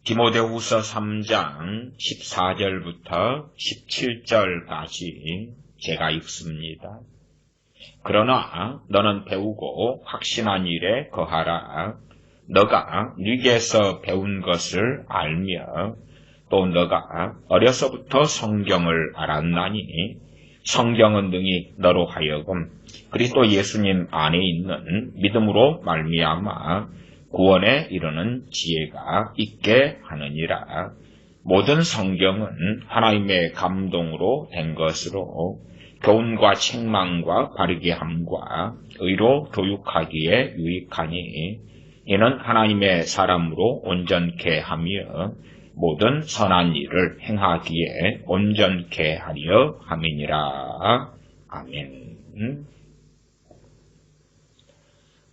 디모데후서 3장 14절부터 17절까지 제가 읽습니다. 그러나 너는 배우고 확신한 일에 거하라. 너가 네게서 배운 것을 알며 또 너가 어려서부터 성경을 알았나니 성경은 능히 너로 하여금 그리스도 예수님 안에 있는 믿음으로 말미암아 구원에 이르는 지혜가 있게 하느니라. 모든 성경은 하나님의 감동으로 된 것으로 교훈과 책망과 바르게 함과 의로 교육하기에 유익하니 이는 하나님의 사람으로 온전케 하며 모든 선한 일을 행하기에 온전케 하려 함이니라. 아멘.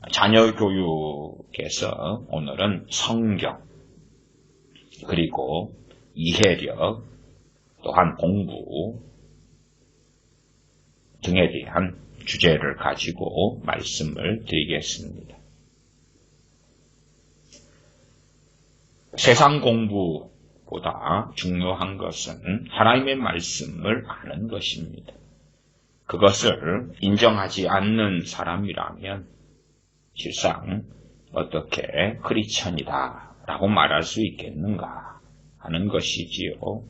자녀 교육에서 오늘은 성경, 그리고 이해력, 또한 공부 등에 대한 주제를 가지고 말씀을 드리겠습니다. 세상 공부보다 중요한 것은 하나님의 말씀을 아는 것입니다. 그것을 인정하지 않는 사람이라면 실상 어떻게 크리스천이다 라고 말할 수 있겠는가 하는 것이지요.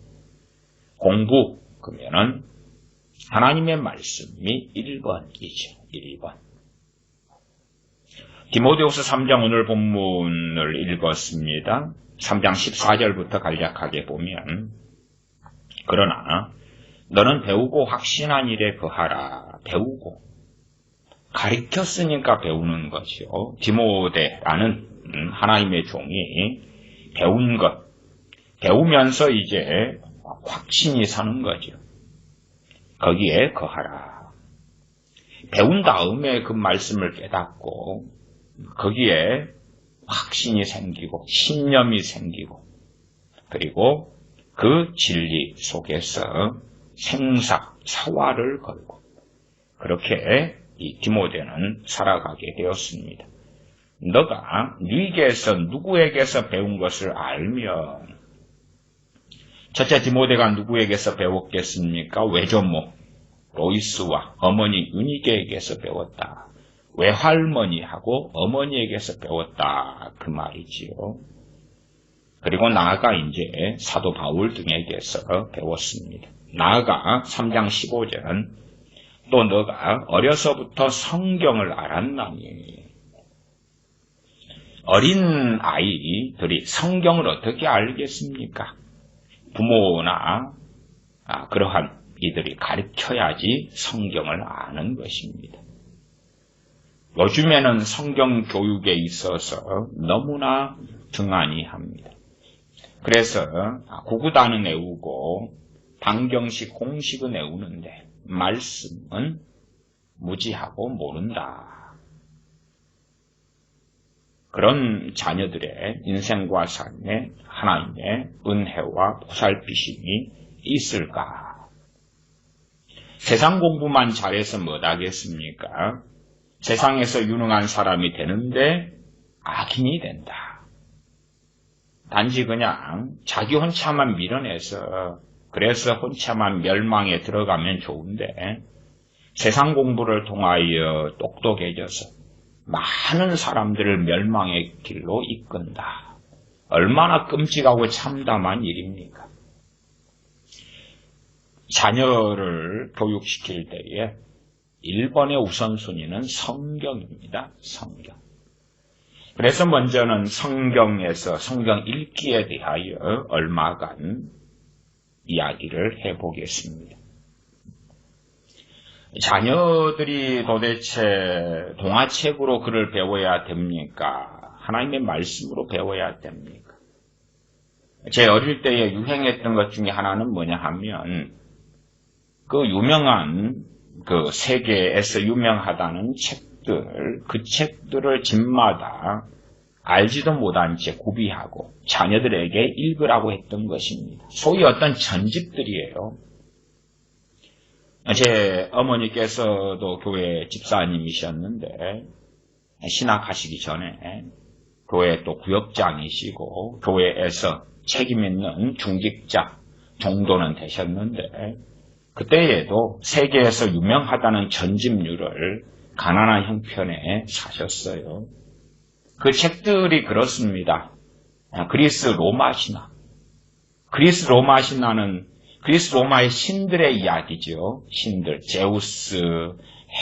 공부, 그러면은 하나님의 말씀이 1번이죠. 1번. 디모데후서 3장 오늘 본문을 읽었습니다. 3장 14절부터 간략하게 보면 그러나 너는 배우고 확신한 일에 거하라. 배우고. 가르쳤으니까 배우는 것이요. 디모데라는 하나님의 종이 배운 것, 배우면서 이제 확신이 사는 거죠. 거기에 거하라. 배운 다음에 그 말씀을 깨닫고 거기에 확신이 생기고 신념이 생기고 그리고 그 진리 속에서 사활을 걸고 그렇게 이 디모데는 살아가게 되었습니다. 너가 네게서 누구에게서 배운 것을 알면, 첫째 디모데가 누구에게서 배웠겠습니까? 외조모 로이스와 어머니 유니게에게서 배웠다. 외할머니하고 어머니에게서 배웠다. 그 말이지요. 그리고 나아가 이제 사도 바울 등에게서 배웠습니다. 나아가 3장 15절은 또 너가 어려서부터 성경을 알았나니. 어린 아이들이 성경을 어떻게 알겠습니까? 부모나 그러한 이들이 가르쳐야지 성경을 아는 것입니다. 요즘에는 성경 교육에 있어서 너무나 등한히 합니다. 그래서 구구단은 외우고 방정식 공식은 외우는데 말씀은 무지하고 모른다. 그런 자녀들의 인생과 삶에 하나님의 은혜와 보살피심이 있을까? 세상 공부만 잘해서 못하겠습니까? 세상에서 유능한 사람이 되는데 악인이 된다. 단지 그냥 자기 혼자만 밀어내서 그래서 혼자만 멸망에 들어가면 좋은데 세상 공부를 통하여 똑똑해져서 많은 사람들을 멸망의 길로 이끈다. 얼마나 끔찍하고 참담한 일입니까? 자녀를 교육시킬 때에 1번의 우선순위는 성경입니다. 성경. 그래서 먼저는 성경에서 성경 읽기에 대하여 얼마간 이야기를 해보겠습니다. 자녀들이 도대체 동화책으로 글을 배워야 됩니까? 하나님의 말씀으로 배워야 됩니까? 제 어릴 때에 유행했던 것 중에 하나는 뭐냐 하면 그 유명한 그 세계에서 유명하다는 책들, 그 책들을 집마다 알지도 못한 채 구비하고 자녀들에게 읽으라고 했던 것입니다. 소위 어떤 전집들이에요. 제 어머니께서도 교회 집사님이셨는데 신학하시기 전에 교회 또 구역장이시고 교회에서 책임 있는 중직자 정도는 되셨는데 그때에도 세계에서 유명하다는 전집류를 가난한 형편에 사셨어요. 그 책들이 그렇습니다. 그리스 로마 신화. 그리스 로마 신화는 그리스 로마의 신들의 이야기죠. 신들, 제우스,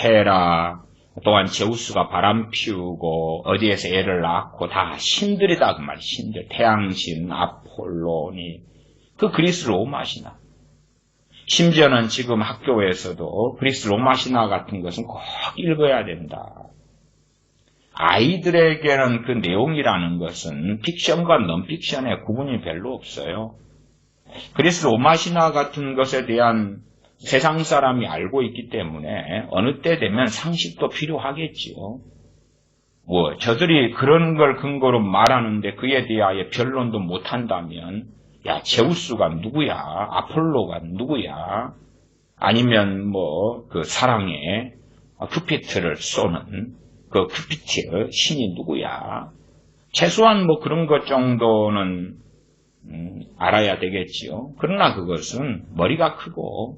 헤라, 또한 제우스가 바람 피우고 어디에서 애를 낳고 다 신들이다 그 말이에요. 신들, 태양신, 아폴로니, 그 그리스 로마 신화. 심지어는 지금 학교에서도 그리스 로마 신화 같은 것은 꼭 읽어야 된다. 아이들에게는 그 내용이라는 것은 픽션과 넌픽션의 구분이 별로 없어요. 그리스 로마 신화 같은 것에 대한 세상 사람이 알고 있기 때문에 어느 때 되면 상식도 필요하겠지요. 저들이 그런 걸 근거로 말하는데 그에 대하여 변론도 못한다면 야, 제우스가 누구야? 아폴로가 누구야? 아니면 그 사랑의 큐피트를 쏘는 그 큐피트 신이 누구야? 최소한 그런 것 정도는 알아야 되겠지요. 그러나 그것은 머리가 크고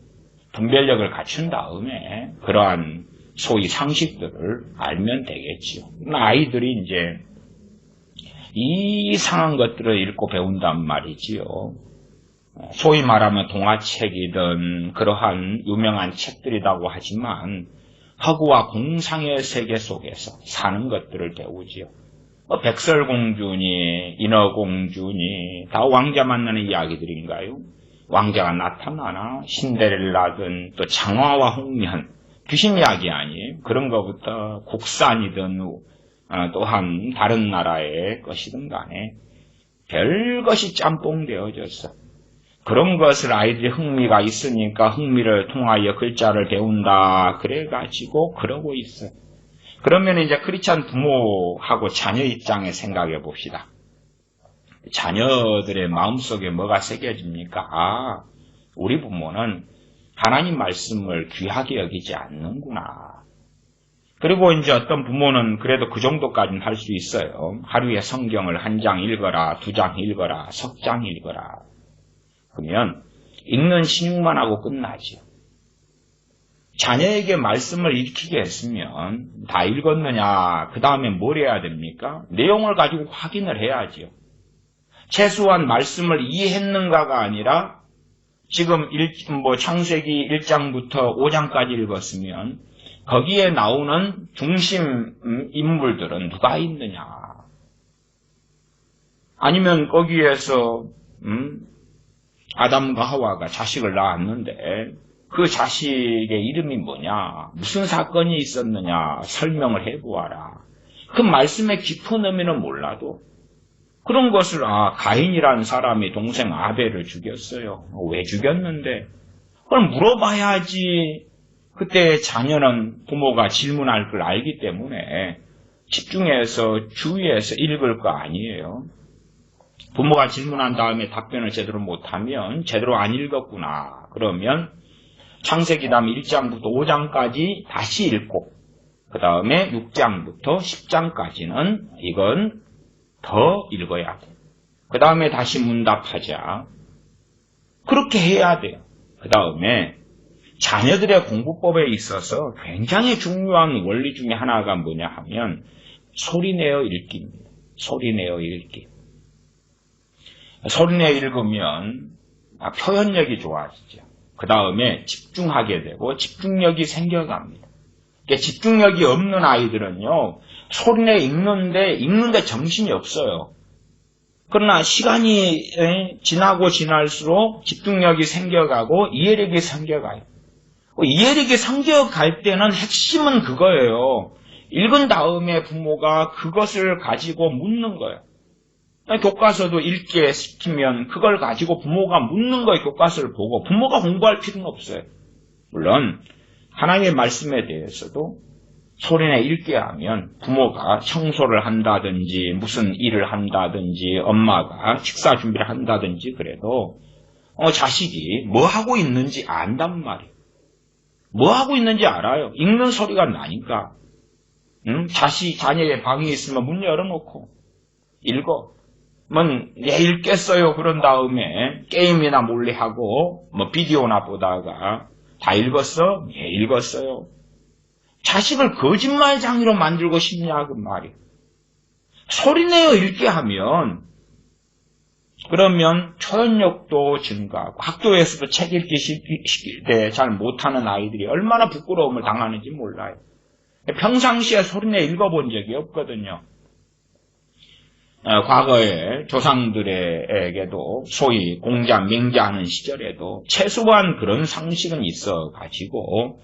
분별력을 갖춘 다음에 그러한 소위 상식들을 알면 되겠지요. 그러나 아이들이 이제 이상한 것들을 읽고 배운단 말이지요. 소위 말하면 동화책이든 그러한 유명한 책들이라고 하지만 허구와 공상의 세계 속에서 사는 것들을 배우지요. 백설공주니 인어공주니 다 왕자 만나는 이야기들인가요? 왕자가 나타나나 신데렐라든 또 장화와 홍련 귀신 이야기 아니에요? 그런 것부터 국산이든 또한 다른 나라의 것이든 간에 별것이 짬뽕 되어졌어. 그런 것을 아이들이 흥미가 있으니까 흥미를 통하여 글자를 배운다 그래가지고 그러고 있어요. 그러면 이제 크리스찬 부모하고 자녀 입장에 생각해 봅시다. 자녀들의 마음속에 뭐가 새겨집니까? 우리 부모는 하나님 말씀을 귀하게 여기지 않는구나. 그리고 이제 어떤 부모는 그래도 그 정도까지는 할 수 있어요. 하루에 성경을 1장 읽어라, 2장 읽어라, 석 장 읽어라. 그러면 읽는 신용만 하고 끝나죠. 자녀에게 말씀을 읽히게 했으면 다 읽었느냐, 그 다음에 뭘 해야 됩니까? 내용을 가지고 확인을 해야죠. 최소한 말씀을 이해했는가가 아니라 지금 창세기 1장부터 5장까지 읽었으면 거기에 나오는 중심 인물들은 누가 있느냐? 아니면 거기에서 아담과 하와가 자식을 낳았는데 그 자식의 이름이 뭐냐? 무슨 사건이 있었느냐? 설명을 해보아라. 그 말씀의 깊은 의미는 몰라도 그런 것을 가인이라는 사람이 동생 아벨을 죽였어요. 왜 죽였는데? 그걸 물어봐야지. 그때 자녀는 부모가 질문할 걸 알기 때문에 집중해서 주의해서 읽을 거 아니에요. 부모가 질문한 다음에 답변을 제대로 못하면 제대로 안 읽었구나. 그러면 창세기담 1장부터 5장까지 다시 읽고 그 다음에 6장부터 10장까지는 이건 더 읽어야 돼. 그 다음에 다시 문답하자. 그렇게 해야 돼요. 그 다음에 자녀들의 공부법에 있어서 굉장히 중요한 원리 중에 하나가 뭐냐 하면 소리내어 읽기입니다. 소리내어 읽기. 소리내어 읽으면 표현력이 좋아지죠. 그 다음에 집중하게 되고 집중력이 생겨갑니다. 그러니까 집중력이 없는 아이들은요. 소리내어 읽는데 정신이 없어요. 그러나 시간이 지나고 지날수록 집중력이 생겨가고 이해력이 생겨가요. 이해력이 생겨갈 때는 핵심은 그거예요. 읽은 다음에 부모가 그것을 가지고 묻는 거예요. 교과서도 읽게 시키면 그걸 가지고 부모가 묻는 거예요. 교과서를 보고 부모가 공부할 필요는 없어요. 물론 하나님의 말씀에 대해서도 소리내 읽게 하면 부모가 청소를 한다든지 무슨 일을 한다든지 엄마가 식사 준비를 한다든지 그래도 자식이 뭐 하고 있는지 안단 말이에요. 뭐 하고 있는지 알아요. 읽는 소리가 나니까. 자녀의 방에 있으면 문 열어놓고 읽어. 읽겠어요. 그런 다음에 게임이나 몰래 하고 비디오나 보다가 다 읽었어? 예, 읽었어요. 자식을 거짓말장이로 만들고 싶냐 그 말이에요. 소리내어 읽게 하면 그러면 초연력도 증가하고 학교에서도 책 읽기 시킬 때 잘 못하는 아이들이 얼마나 부끄러움을 당하는지 몰라요. 평상시에 소리내어 읽어본 적이 없거든요. 과거에 조상들에게도 소위 공자, 맹자하는 시절에도 최소한 그런 상식은 있어가지고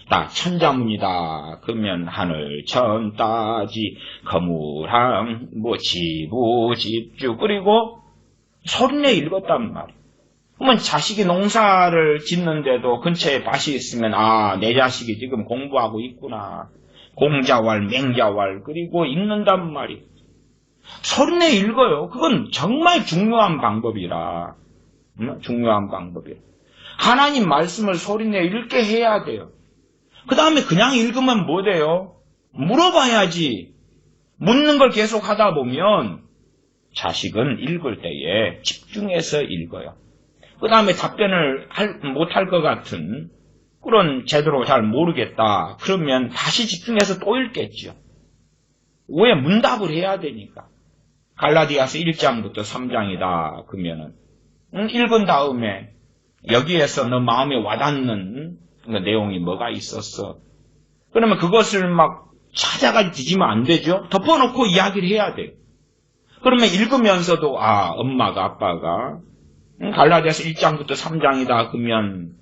나 천자문이다. 그러면 하늘, 천, 따지, 거무랑, 지부, 집주 그리고 소리내 읽었단 말이에요. 그러면 자식이 농사를 짓는데도 근처에 밭이 있으면 내 자식이 지금 공부하고 있구나. 공자왈, 맹자왈 그리고 읽는단 말이에요. 소리내 읽어요. 그건 정말 중요한 방법이라. 중요한 방법이에요. 하나님 말씀을 소리내 읽게 해야 돼요. 그 다음에 그냥 읽으면 뭐 돼요? 물어봐야지. 묻는 걸 계속 하다 보면 자식은 읽을 때에 집중해서 읽어요. 그 다음에 답변을 못할 것 같은 그런 제대로 잘 모르겠다. 그러면 다시 집중해서 또 읽겠죠. 왜? 문답을 해야 되니까. 갈라디아서 1장부터 3장이다. 그러면은 읽은 다음에 여기에서 너 마음에 와닿는 그 내용이 뭐가 있었어? 그러면 그것을 막 찾아가지고 뒤지면 안 되죠? 덮어놓고 이야기를 해야 돼요. 그러면 읽으면서도 엄마가 아빠가 갈라디아서 1장부터 3장이다. 그러면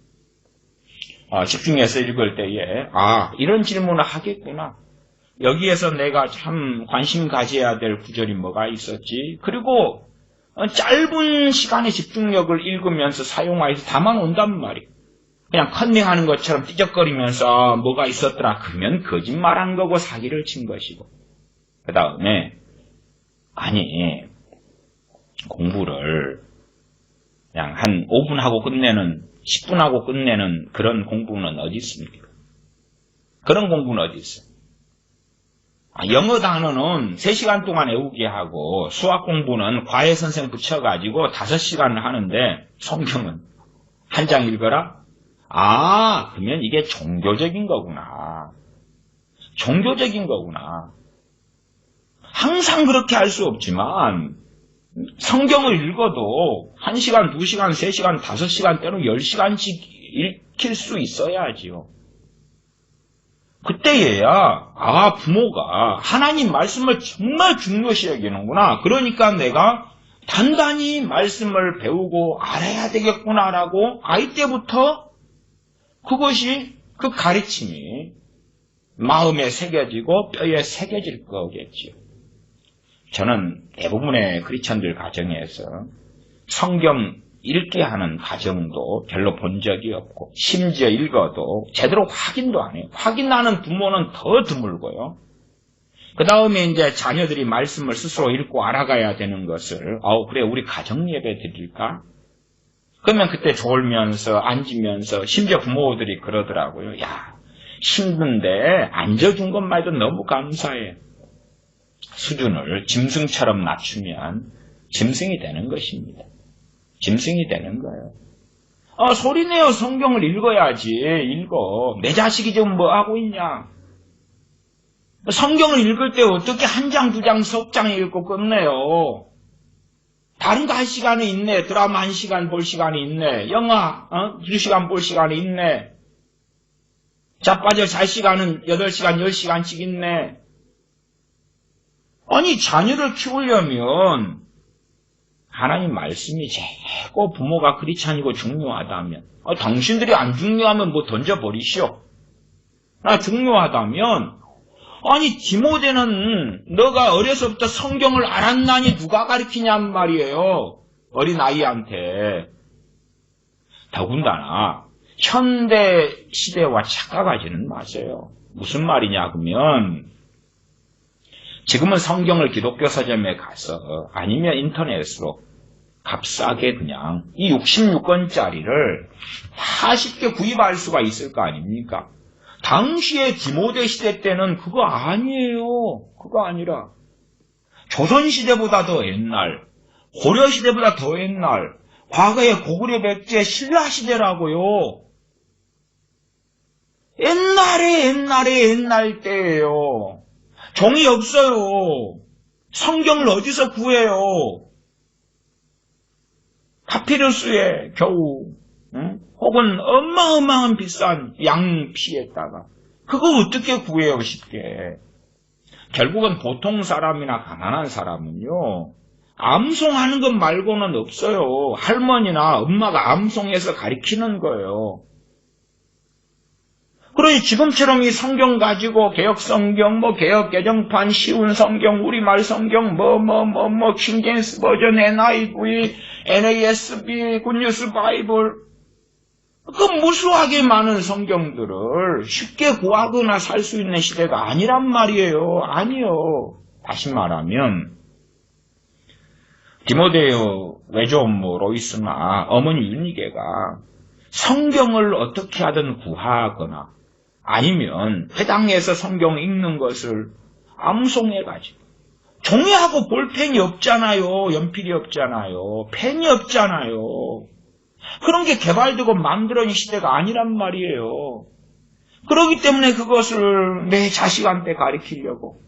집중해서 읽을 때에 이런 질문을 하겠구나. 여기에서 내가 참 관심 가져야 될 구절이 뭐가 있었지? 그리고 짧은 시간의 집중력을 읽으면서 사용하여서 담아놓는단 말이에요. 그냥 컨닝하는 것처럼 삐적거리면서 뭐가 있었더라. 그러면 거짓말한 거고 사기를 친 것이고. 그 다음에 공부를 그냥 한 5분 하고 끝내는 10분 하고 끝내는 그런 공부는 어디 있습니까? 그런 공부는 어디 있어요? 영어 단어는 3시간 동안 외우게 하고 수학 공부는 과외 선생 붙여가지고 5시간을 하는데 성경은 한 장 읽어라? 그러면 이게 종교적인 거구나. 종교적인 거구나. 항상 그렇게 할 수 없지만 성경을 읽어도 1시간, 2시간, 3시간, 5시간 때는 10시간씩 읽힐 수 있어야지요. 그때에야 부모가 하나님 말씀을 정말 중요시 여기는구나. 그러니까 내가 단단히 말씀을 배우고 알아야 되겠구나라고 아이 때부터 그것이 그 가르침이 마음에 새겨지고 뼈에 새겨질 거겠지요. 저는 대부분의 크리스천들 가정에서 성경 읽게 하는 가정도 별로 본 적이 없고 심지어 읽어도 제대로 확인도 안 해요. 확인하는 부모는 더 드물고요. 그 다음에 이제 자녀들이 말씀을 스스로 읽고 알아가야 되는 것을 그래 우리 가정 예배 드릴까? 그러면 그때 졸면서 앉으면서 심지어 부모들이 그러더라고요. 힘든데 앉아준 것만 해도 너무 감사해. 수준을 짐승처럼 낮추면 짐승이 되는 것입니다. 짐승이 되는 거예요. 소리내어 성경을 읽어야지. 읽어. 내 자식이 지금 뭐 하고 있냐? 성경을 읽을 때 어떻게 한 장, 두 장, 석 장 읽고 끝내요? 다른 거 할 시간이 있네. 드라마 1시간 볼 시간이 있네. 영화 2시간 볼 시간이 있네. 자빠져 잘 시간은 8시간, 10시간씩 있네. 자녀를 키우려면 하나님 말씀이 최고 부모가 크리스찬이고 중요하다면 당신들이 안 중요하면 던져버리시오. 중요하다면 디모데는 너가 어려서부터 성경을 알았나니 누가 가르치냔 말이에요. 어린아이한테. 더군다나 현대 시대와 착각하지는 마세요. 무슨 말이냐 그러면 지금은 성경을 기독교 서점에 가서 아니면 인터넷으로 값싸게 그냥 이 66권짜리를 다 쉽게 구입할 수가 있을 거 아닙니까? 당시에 디모데 시대 때는 그거 아니에요. 그거 아니라 조선시대보다 더 옛날, 고려시대보다 더 옛날, 과거의 고구려 백제 신라시대라고요. 옛날 때예요. 종이 없어요. 성경을 어디서 구해요? 파피루스에 겨우, 혹은 어마어마한 비싼 양피에다가 그거 어떻게 구해요, 쉽게. 결국은 보통 사람이나 가난한 사람은요, 암송하는 것 말고는 없어요. 할머니나 엄마가 암송해서 가르치는 거예요. 그러니 지금처럼 이 성경 가지고 개혁 성경, 개혁 개정판, 쉬운 성경, 우리말 성경, 킹제임스 버전, NIV, NASB, 굿뉴스 바이블, 그 무수하게 많은 성경들을 쉽게 구하거나 살 수 있는 시대가 아니란 말이에요. 아니요. 다시 말하면 디모데요 외조모 로이스나 어머니 유니게가 성경을 어떻게 하든 구하거나 아니면 회당에서 성경 읽는 것을 암송해가지고 종이하고 볼펜이 없잖아요. 연필이 없잖아요. 펜이 없잖아요. 그런 게 개발되고 만들어진 시대가 아니란 말이에요. 그렇기 때문에 그것을 내 자식한테 가르치려고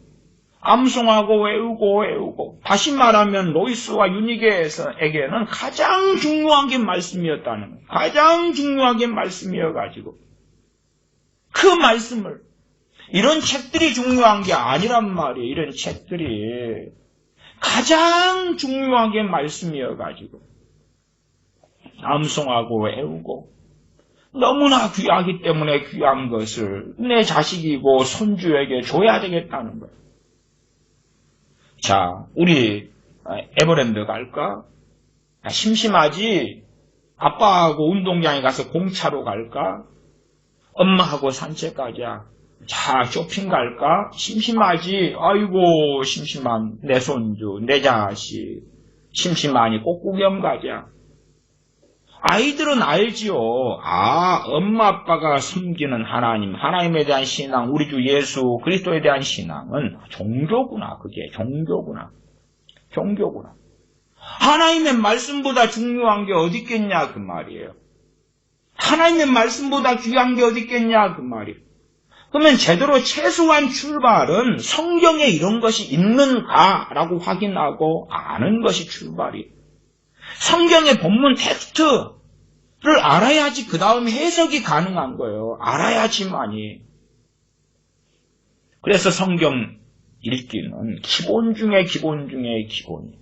암송하고 외우고 다시 말하면 로이스와 유니게에게는 가장 중요한 게 말씀이었다는 거예요. 가장 중요한 게 말씀이어가지고 그 말씀을 이런 책들이 중요한 게 아니란 말이에요. 이런 책들이 가장 중요한 게 말씀이어가지고 암송하고 외우고 너무나 귀하기 때문에 귀한 것을 내 자식이고 손주에게 줘야 되겠다는 거예요. 자, 우리 에버랜드 갈까? 심심하지? 아빠하고 운동장에 가서 공차로 갈까? 엄마하고 산책 가자. 자, 쇼핑 갈까? 심심하지? 아이고, 심심한 내 손주, 내 자식. 심심하니 꽃구경 가자. 아이들은 알지요. 아, 엄마 아빠가 섬기는 하나님, 하나님에 대한 신앙, 우리 주 예수 그리스도에 대한 신앙은 종교구나. 그게 종교구나. 종교구나. 하나님의 말씀보다 중요한 게 어디 있겠냐 그 말이에요. 하나님의 말씀보다 귀한 게 어디 있겠냐 그 말이에요. 그러면 제대로 최소한 출발은 성경에 이런 것이 있는가라고 확인하고 아는 것이 출발이에요. 성경의 본문 텍스트를 알아야지 그 다음 해석이 가능한 거예요. 알아야지만이. 그래서 성경 읽기는 기본 중에 기본이에요.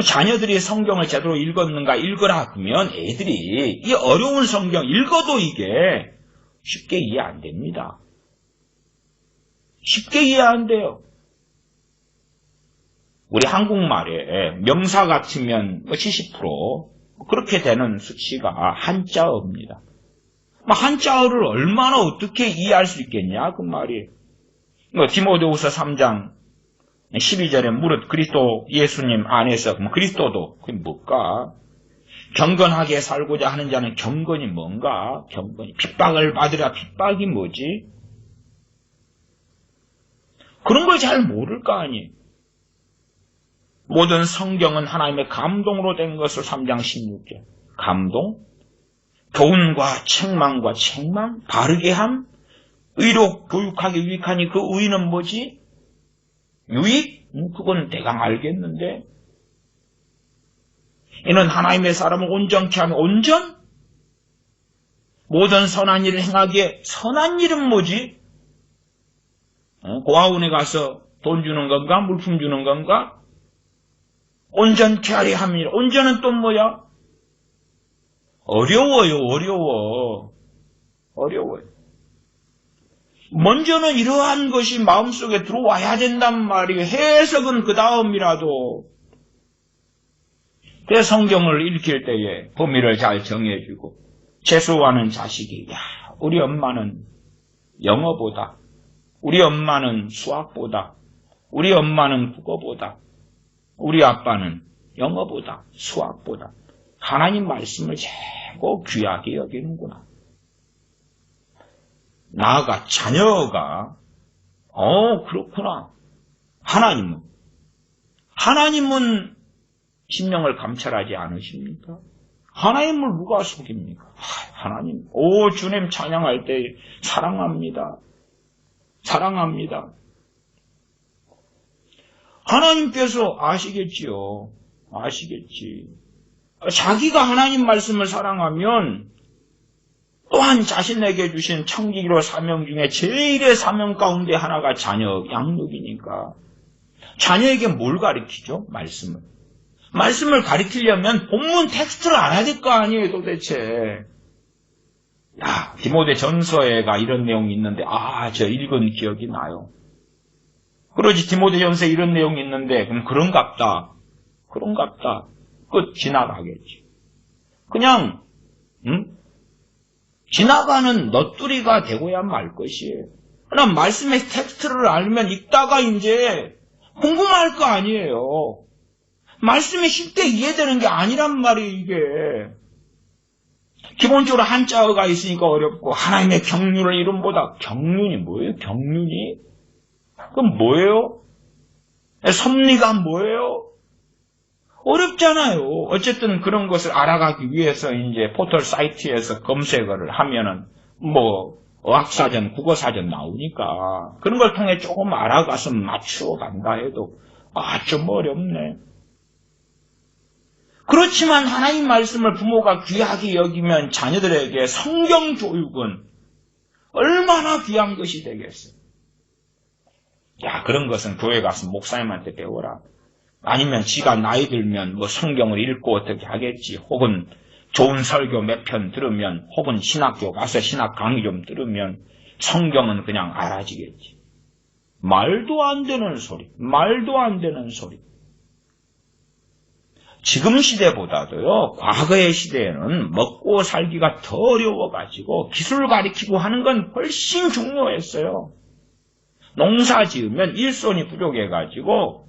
자녀들이 성경을 제대로 읽었는가 읽으라 그러면 애들이 이 어려운 성경 읽어도 이게 쉽게 이해 안 됩니다. 쉽게 이해 안 돼요. 우리 한국말에 명사 같으면 70% 그렇게 되는 수치가 한자어입니다. 한자어를 얼마나 어떻게 이해할 수 있겠냐 그 말이에요. 디모데후서 3장 12절에 무릇 그리스도 예수님 안에서 그럼 그리스도도 그게 뭘까? 경건하게 살고자 하는 자는 경건이 뭔가? 경건이 핍박을 받으라. 핍박이 뭐지? 그런 걸 잘 모를 거 아니에요. 모든 성경은 하나님의 감동으로 된 것을 3장 16절. 감동? 교훈과 책망과 책망? 바르게 함? 의로 교육하기 유익하니 그 의는 뭐지? 유익? 그건 대강 알겠는데. 이는 하나님의 사람을 온전케 하며 온전? 모든 선한 일을 행하기에 선한 일은 뭐지? 고아원에 가서 돈 주는 건가? 물품 주는 건가? 온전케 하리 함이라. 온전은 또 뭐야? 어려워요. 먼저는 이러한 것이 마음속에 들어와야 된단 말이에요. 해석은 그 다음이라도. 그래서 성경을 읽힐 때에 범위를 잘 정해주고 재수하는 자식이 우리 엄마는 영어보다, 우리 엄마는 수학보다, 우리 엄마는 국어보다, 우리 아빠는 영어보다 수학보다 하나님 말씀을 최고 귀하게 여기는구나. 나아가 자녀가 그렇구나. 하나님은 하나님은 심령을 감찰하지 않으십니까? 하나님을 누가 속입니까? 하나님, 오 주님 찬양할 때 사랑합니다. 사랑합니다. 하나님께서 아시겠지요. 아시겠지. 자기가 하나님 말씀을 사랑하면 또한 자신에게 주신 청지기로 사명 중에 제일의 사명 가운데 하나가 자녀 양육이니까 자녀에게 뭘 가르치죠? 말씀을. 말씀을 가르치려면 본문 텍스트를 알아야 될 거 아니에요, 도대체. 야, 디모데 전서에가 이런 내용이 있는데, 저 읽은 기억이 나요. 그러지, 디모데 전서에 이런 내용이 있는데, 그럼 그런갑다. 끝 지나가겠지. 그냥, 지나가는 넛두리가 되고야 말 것이에요. 그러나 말씀의 텍스트를 알면 읽다가 이제 궁금할 거 아니에요. 말씀이 쉽게 이해되는 게 아니란 말이에요, 이게. 기본적으로 한자어가 있으니까 어렵고, 하나님의 경륜을 이름보다, 경륜이 뭐예요? 경륜이? 그럼 뭐예요? 섭리가 뭐예요? 어렵잖아요. 어쨌든 그런 것을 알아가기 위해서 이제 포털 사이트에서 검색을 하면은, 어학사전, 국어사전 나오니까, 그런 걸 통해 조금 알아가서 맞추어 간다 해도, 좀 어렵네. 그렇지만 하나님 말씀을 부모가 귀하게 여기면 자녀들에게 성경 교육은 얼마나 귀한 것이 되겠어요. 그런 것은 교회 가서 목사님한테 배워라. 아니면 지가 나이 들면 성경을 읽고 어떻게 하겠지. 혹은 좋은 설교 몇 편 들으면, 혹은 신학교 가서 신학 강의 좀 들으면 성경은 그냥 알아지겠지. 말도 안 되는 소리. 지금 시대보다도요, 과거의 시대에는 먹고 살기가 더 어려워가지고 기술을 가리키고 하는 건 훨씬 중요했어요. 농사 지으면 일손이 부족해가지고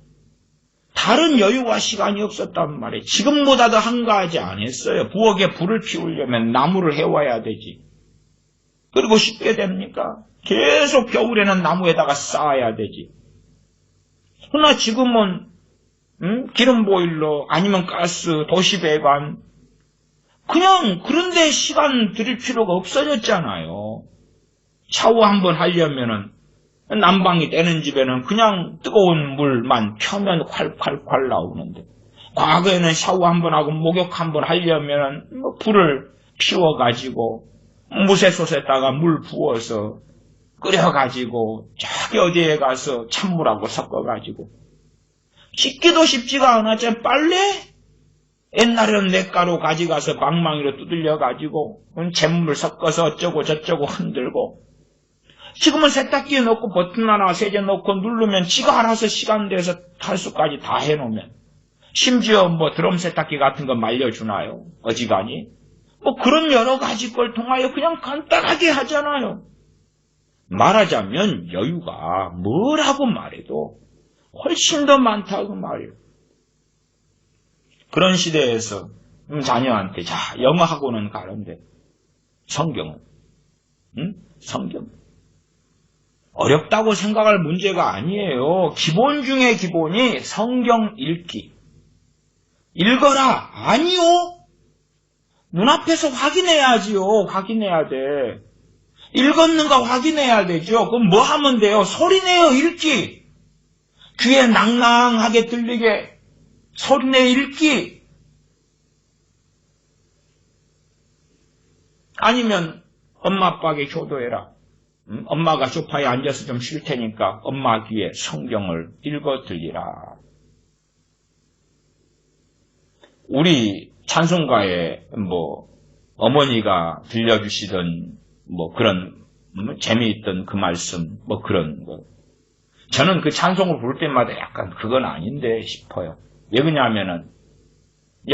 다른 여유와 시간이 없었단 말이에요. 지금보다도 한가하지 않았어요. 부엌에 불을 피우려면 나무를 해와야 되지. 그리고 쉽게 됩니까? 계속 겨울에는 나무에다가 쌓아야 되지. 그러나 지금은 기름 보일러, 아니면 가스, 도시 배관. 그냥 그런데 시간 들일 필요가 없어졌잖아요. 샤워 한번 하려면은, 난방이 되는 집에는 그냥 뜨거운 물만 켜면 콸콸콸 나오는데, 과거에는 샤워 한번 하고 목욕 한번 하려면은 불을 피워가지고, 무쇠솥에다가 물 부어서 끓여가지고, 저기 어디에 가서 찬물하고 섞어가지고, 씻기도 쉽지가 않았잖아요. 빨래? 옛날에는 냇가로 가져가서 방망이로 두들려가지고 잿물 섞어서 어쩌고 저쩌고 흔들고, 지금은 세탁기에 넣고 버튼 하나 세제 넣고 누르면 지가 알아서 시간 돼서 탈수까지 다 해놓으면, 심지어 드럼 세탁기 같은 거 말려주나요? 어지간히? 그런 여러 가지 걸 통하여 그냥 간단하게 하잖아요. 말하자면 여유가 뭐라고 말해도 훨씬 더 많다고 말이에요. 그런 시대에서 자녀한테 영어 학원은 가는데 성경은 성경 어렵다고 생각할 문제가 아니에요. 기본 중에 기본이 성경 읽기. 읽어라. 아니요. 눈앞에서 확인해야지요. 확인해야 돼. 읽었는가 확인해야 되죠. 그럼 뭐 하면 돼요? 소리내어 읽기. 귀에 낭낭하게 들리게 소리내어 읽기. 아니면 엄마 아빠에게 효도해라. 엄마가 소파에 앉아서 좀 쉴 테니까 엄마 귀에 성경을 읽어 들리라. 우리 찬송가에 어머니가 들려주시던 그런 재미있던 그 말씀 그런 거. 저는 그 찬송을 부를 때마다 약간 그건 아닌데 싶어요. 왜 그러냐면은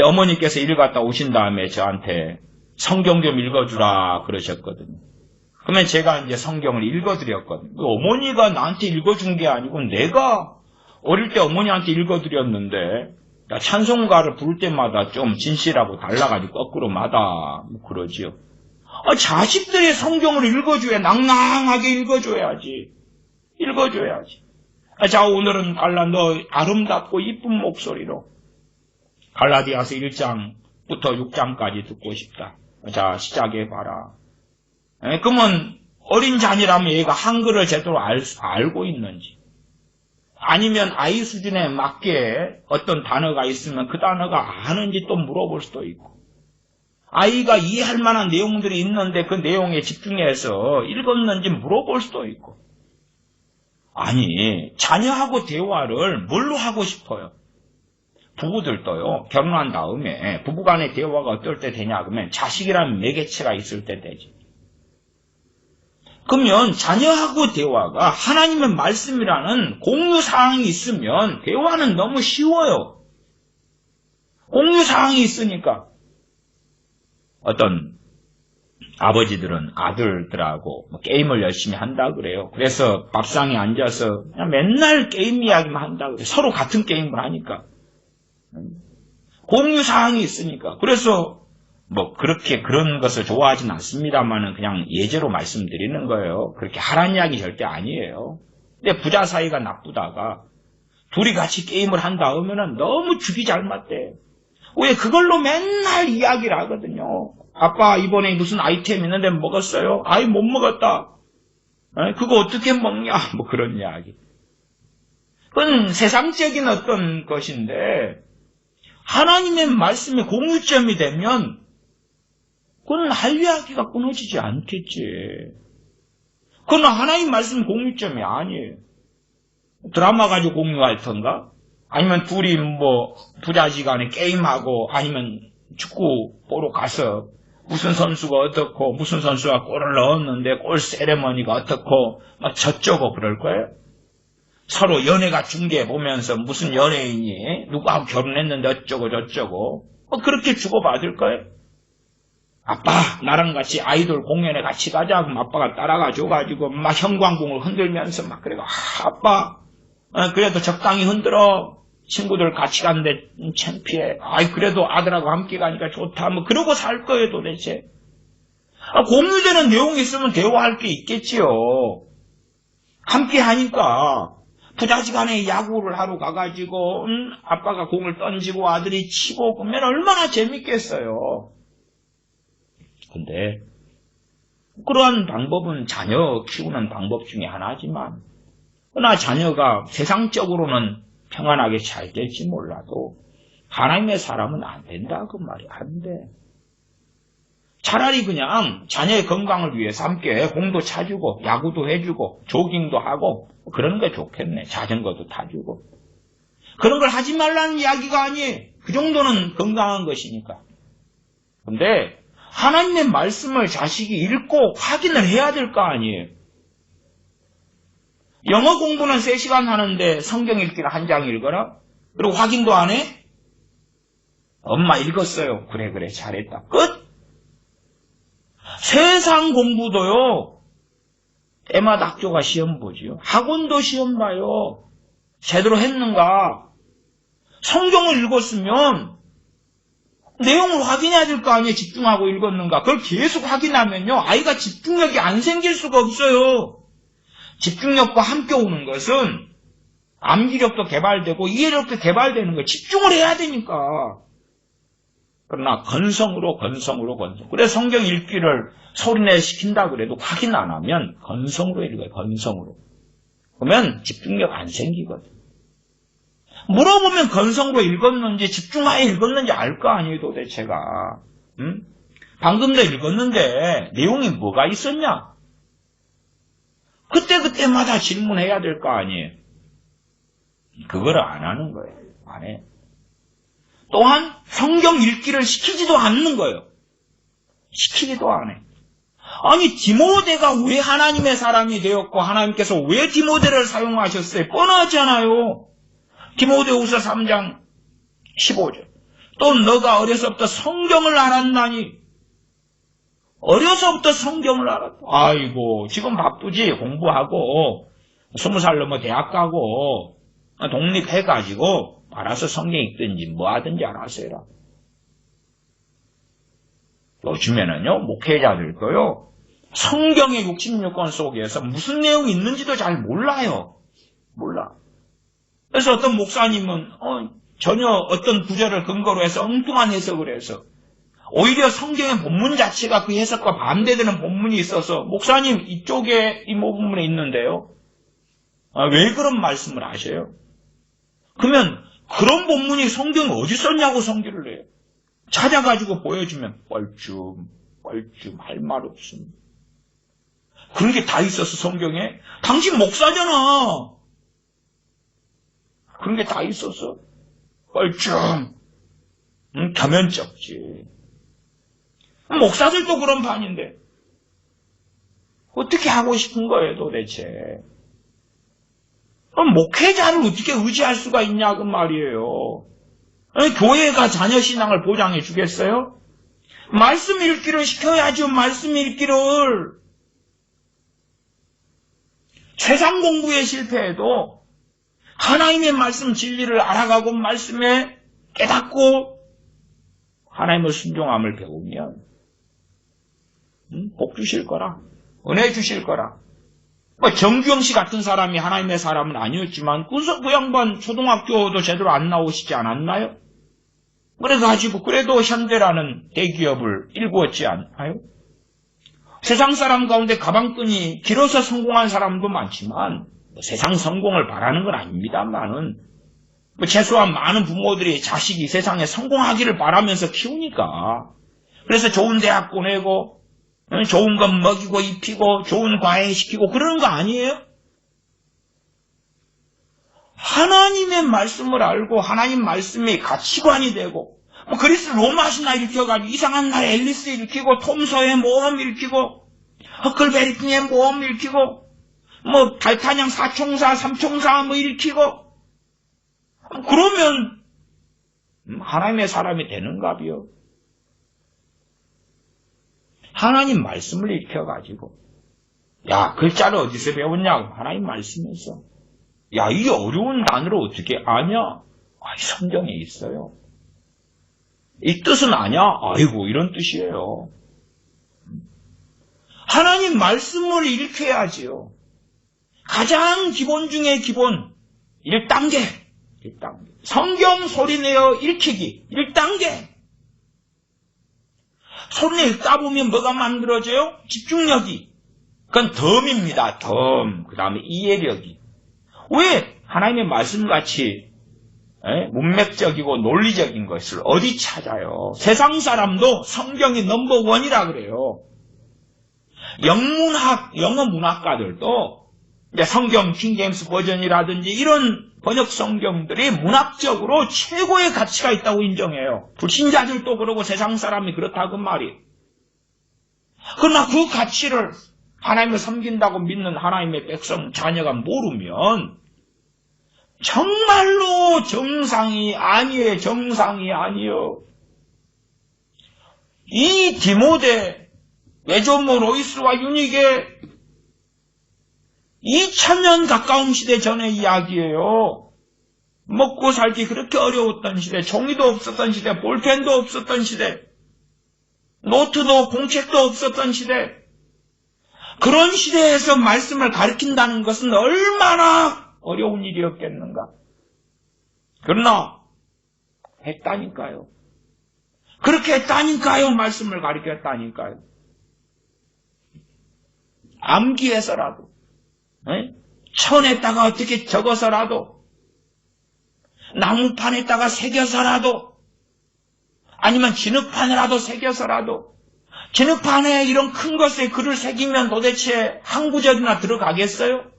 어머니께서 일 갔다 오신 다음에 저한테 성경 좀 읽어주라 그러셨거든요. 그러면 제가 이제 성경을 읽어드렸거든요. 어머니가 나한테 읽어준 게 아니고 내가 어릴 때 어머니한테 읽어드렸는데, 나 찬송가를 부를 때마다 좀 진실하고 달라가지고 거꾸로 마다 그러지요. 자식들이 성경을 읽어줘야, 낭낭하게 읽어줘야지. 읽어줘야지. 자, 오늘은 갈라 너 아름답고 이쁜 목소리로 갈라디아서 1장부터 6장까지 듣고 싶다. 자, 시작해봐라. 그러면 어린 자녀라면 얘가 한글을 제대로 알고 있는지, 아니면 아이 수준에 맞게 어떤 단어가 있으면 그 단어가 아는지 또 물어볼 수도 있고, 아이가 이해할 만한 내용들이 있는데 그 내용에 집중해서 읽었는지 물어볼 수도 있고, 아니, 자녀하고 대화를 뭘로 하고 싶어요? 부부들도요, 결혼한 다음에 부부간의 대화가 어떨 때 되냐 그러면 자식이라는 매개체가 있을 때 되지. 그러면 자녀하고 대화가 하나님의 말씀이라는 공유사항이 있으면 대화는 너무 쉬워요. 공유사항이 있으니까. 어떤 아버지들은 아들들하고 게임을 열심히 한다 그래요. 그래서 밥상에 앉아서 그냥 맨날 게임 이야기만 한다 그래요. 서로 같은 게임을 하니까. 공유사항이 있으니까. 그래서 그렇게 그런 것을 좋아하진 않습니다만은 그냥 예제로 말씀드리는 거예요. 그렇게 하라는 이야기 절대 아니에요. 근데 부자 사이가 나쁘다가 둘이 같이 게임을 한다 하면은 너무 죽이 잘 맞대. 왜 그걸로 맨날 이야기를 하거든요. 아빠 이번에 무슨 아이템 있는데 먹었어요? 아이 못 먹었다. 그거 어떻게 먹냐? 그런 이야기. 그건 세상적인 어떤 것인데 하나님의 말씀의 공유점이 되면 그건 할 이야기가 끊어지지 않겠지. 그건 하나님 말씀 공유점이 아니에요. 드라마 가지고 공유할 턴가? 아니면 둘이 부자지간에 게임하고 아니면 축구 보러 가서 무슨 선수가 어떻고 무슨 선수가 골을 넣었는데 골 세레머니가 어떻고 저쩌고 그럴 거예요. 서로 연애가 중계 보면서 무슨 연예인이 누구하고 결혼했는데 어쩌고 저쩌고 그렇게 주고받을 거예요. 아빠 나랑 같이 아이돌 공연에 같이 가자. 그럼 아빠가 따라가 줘가지고 막 형광봉을 흔들면서 막 그래가 아빠 그래도 적당히 흔들어. 친구들 같이 갔는데 창피해. 그래도 아들하고 함께 가니까 좋다. 그러고 살 거예요 도대체. 공유되는 내용이 있으면 대화할 게 있겠지요. 함께 하니까 부자지간에 야구를 하러 가가지고 아빠가 공을 던지고 아들이 치고 그러면 얼마나 재밌겠어요. 근데 그러한 방법은 자녀 키우는 방법 중에 하나지만 그러나 자녀가 세상적으로는 평안하게 잘 될지 몰라도 하나님의 사람은 안 된다 그 말이 안 돼. 차라리 그냥 자녀의 건강을 위해서 함께 공도 차주고 야구도 해주고 조깅도 하고 그러는 게 좋겠네. 자전거도 타주고 그런 걸 하지 말라는 이야기가 아니에요. 그 정도는 건강한 것이니까. 근데 하나님의 말씀을 자식이 읽고 확인을 해야 될 거 아니에요. 영어 공부는 3시간 하는데 성경 읽기를 1장 읽어라? 그리고 확인도 안 해? 엄마 읽었어요. 그래 잘했다. 끝? 세상 공부도요. 때마다 학교가 시험 보지요. 학원도 시험 봐요. 제대로 했는가? 성경을 읽었으면 내용을 확인해야 될 거 아니에요. 집중하고 읽었는가. 그걸 계속 확인하면요. 아이가 집중력이 안 생길 수가 없어요. 집중력과 함께 오는 것은 암기력도 개발되고 이해력도 개발되는 거예요. 집중을 해야 되니까. 그러나 건성으로. 그래서 성경 읽기를 소리내 시킨다 그래도 확인 안 하면 건성으로 읽어요. 건성으로. 그러면 집중력 안 생기거든. 물어보면 건성으로 읽었는지 집중하에 읽었는지 알 거 아니에요 도대체가. 방금도 읽었는데 내용이 뭐가 있었냐? 그때마다 질문해야 될 거 아니에요. 그걸 안 하는 거예요. 안 해. 또한 성경 읽기를 시키지도 않는 거예요. 시키지도 안 해. 아니 디모데가 왜 하나님의 사람이 되었고 하나님께서 왜 디모데를 사용하셨어요? 뻔하잖아요. 디모데후서 3장 15절. 또 너가 어려서부터 성경을 알았나니. 어려서부터 성경을 알았다. 아이고 지금 바쁘지. 공부하고 20살 넘어 대학 가고 독립해가지고 알아서 성경 읽든지 뭐 하든지 알아서 해라. 요즘에는요 목회자들도요 성경의 66권 속에서 무슨 내용이 있는지도 잘 몰라요. 몰라. 그래서 어떤 목사님은 전혀 어떤 구절을 근거로 해서 엉뚱한 해석을 해서 오히려 성경의 본문 자체가 그 해석과 반대되는 본문이 있어서 목사님 이쪽에 이 부분에 있는데요. 왜 그런 말씀을 하셔요? 그러면 그런 본문이 성경에 어디 썼냐고 성질을 내요. 찾아가지고 보여주면 뻘쭘 할 말 없음. 그런 게 다 있었어 성경에. 당신 목사잖아. 그런 게 다 있었어. 뻘쭘. 겸연쩍지. 목사들도 그런 반인데 어떻게 하고 싶은 거예요 도대체. 그럼 목회자를 어떻게 의지할 수가 있냐 그 말이에요. 아니, 교회가 자녀 신앙을 보장해 주겠어요? 말씀 읽기를 시켜야죠. 말씀 읽기를. 세상 공부에 실패해도 하나님의 말씀 진리를 알아가고 말씀에 깨닫고 하나님의 순종함을 배우면 복 주실 거라. 은혜 주실 거라. 정규영 씨 같은 사람이 하나님의 사람은 아니었지만 그 양반 초등학교도 제대로 안 나오시지 않았나요? 그래가지고 그래도 현대라는 대기업을 일구었지 않아요? 세상 사람 가운데 가방끈이 길어서 성공한 사람도 많지만 세상 성공을 바라는 건 아닙니다만은 최소한 많은 부모들이 자식이 세상에 성공하기를 바라면서 키우니까 그래서 좋은 대학 보내고 좋은 것 먹이고 입히고 좋은 과외 시키고 그러는 거 아니에요? 하나님의 말씀을 알고 하나님 말씀이 가치관이 되고 그리스 로마 신화 일으켜가지고 이상한 나라 앨리스 일으키고 톰소의 모험 일으키고 허클베리팅의 모험 일으키고 달타냥 사총사 삼총사 일으키고 그러면 하나님의 사람이 되는가비요? 하나님 말씀을 익혀가지고 야 글자를 어디서 배웠냐고 하나님 말씀에서 야 이 어려운 단어를 어떻게 아냐? 이 성경에 있어요. 이 뜻은 아냐? 아이고 이런 뜻이에요. 하나님 말씀을 읽혀야지요. 가장 기본 중에 기본 1단계 성경 소리내어 읽히기 1단계 소리내 읽다 보면 뭐가 만들어져요? 집중력이. 그건 덤입니다. 덤. 그 다음에 이해력이. 왜 하나님의 말씀같이 문맥적이고 논리적인 것을 어디 찾아요? 세상 사람도 성경이 넘버원이라 그래요. 영어 문학가들도 이제 성경 킹제임스 버전이라든지 이런 번역 성경들이 문학적으로 최고의 가치가 있다고 인정해요. 불신자들도 그러고 세상 사람이 그렇다고 말이에요. 그러나 그 가치를 하나님을 섬긴다고 믿는 하나님의 백성 자녀가 모르면 정말로 정상이 아니에요. 정상이 아니에요. 이 디모데, 외조모 로이스와 유닉의 2000년 가까운 시대 전의 이야기예요. 먹고 살기 그렇게 어려웠던 시대, 종이도 없었던 시대, 볼펜도 없었던 시대, 노트도 공책도 없었던 시대. 그런 시대에서 말씀을 가르친다는 것은 얼마나 어려운 일이었겠는가. 그러나 했다니까요. 그렇게 했다니까요. 말씀을 가르쳤다니까요. 암기해서라도 천에다가 어떻게 적어서라도 나무판에다가 새겨서라도 아니면 진흙판에라도 새겨서라도 진흙판에 이런 큰 것에 글을 새기면 도대체 한 구절이나 들어가겠어요?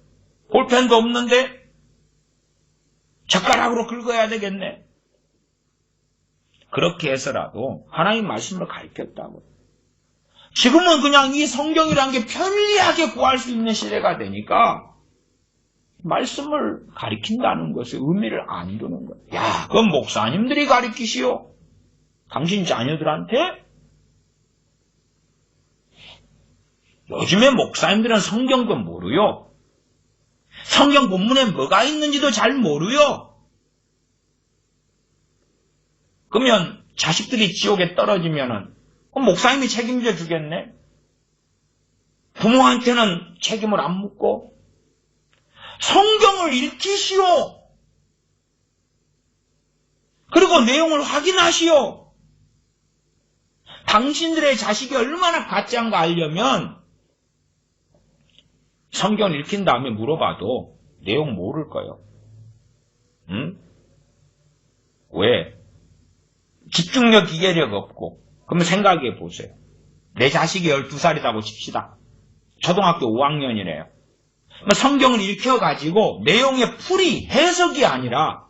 볼펜도 없는데 젓가락으로 긁어야 되겠네. 그렇게 해서라도 하나님 말씀을 가르쳤다고. 지금은 그냥 이 성경이라는 게 편리하게 구할 수 있는 시대가 되니까 말씀을 가르친다는 것에 의미를 안 두는 거예요. 야, 그건 목사님들이 가르치시오. 당신 자녀들한테? 요즘에 목사님들은 성경도 모르요. 성경 본문에 뭐가 있는지도 잘 모르요. 그러면 자식들이 지옥에 떨어지면은 목사님이 책임져 주겠네. 부모한테는 책임을 안 묻고 성경을 읽히시오. 그리고 내용을 확인하시오. 당신들의 자식이 얼마나 가짜인가 알려면 성경을 읽힌 다음에 물어봐도 내용 모를 거예요. 응? 왜? 집중력, 기계력 없고. 그러면 생각해 보세요. 내 자식이 12살이라고 칩시다. 초등학교 5학년이래요. 성경을 읽혀가지고 내용의 풀이, 해석이 아니라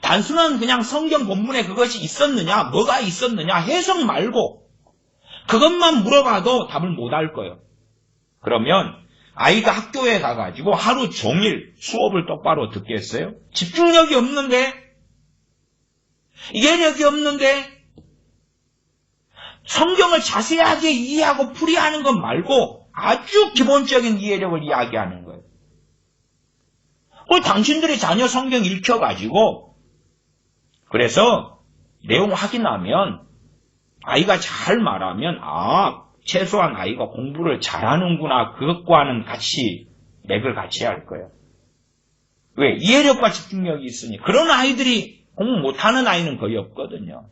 단순한 그냥 성경 본문에 그것이 있었느냐, 뭐가 있었느냐, 해석 말고 그것만 물어봐도 답을 못 할 거예요. 그러면 아이가 학교에 가가지고 하루 종일 수업을 똑바로 듣겠어요? 집중력이 없는데? 이해력이 없는데? 성경을 자세하게 이해하고 풀이하는 것 말고 아주 기본적인 이해력을 이야기하는 거예요. 당신들이 자녀 성경 읽혀가지고 그래서 내용 확인하면 아이가 잘 말하면 최소한 아이가 공부를 잘하는구나. 그것과는 같이 맥을 같이 할 거예요. 왜? 이해력과 집중력이 있으니. 그런 아이들이 공부 못하는 아이는 거의 없거든요.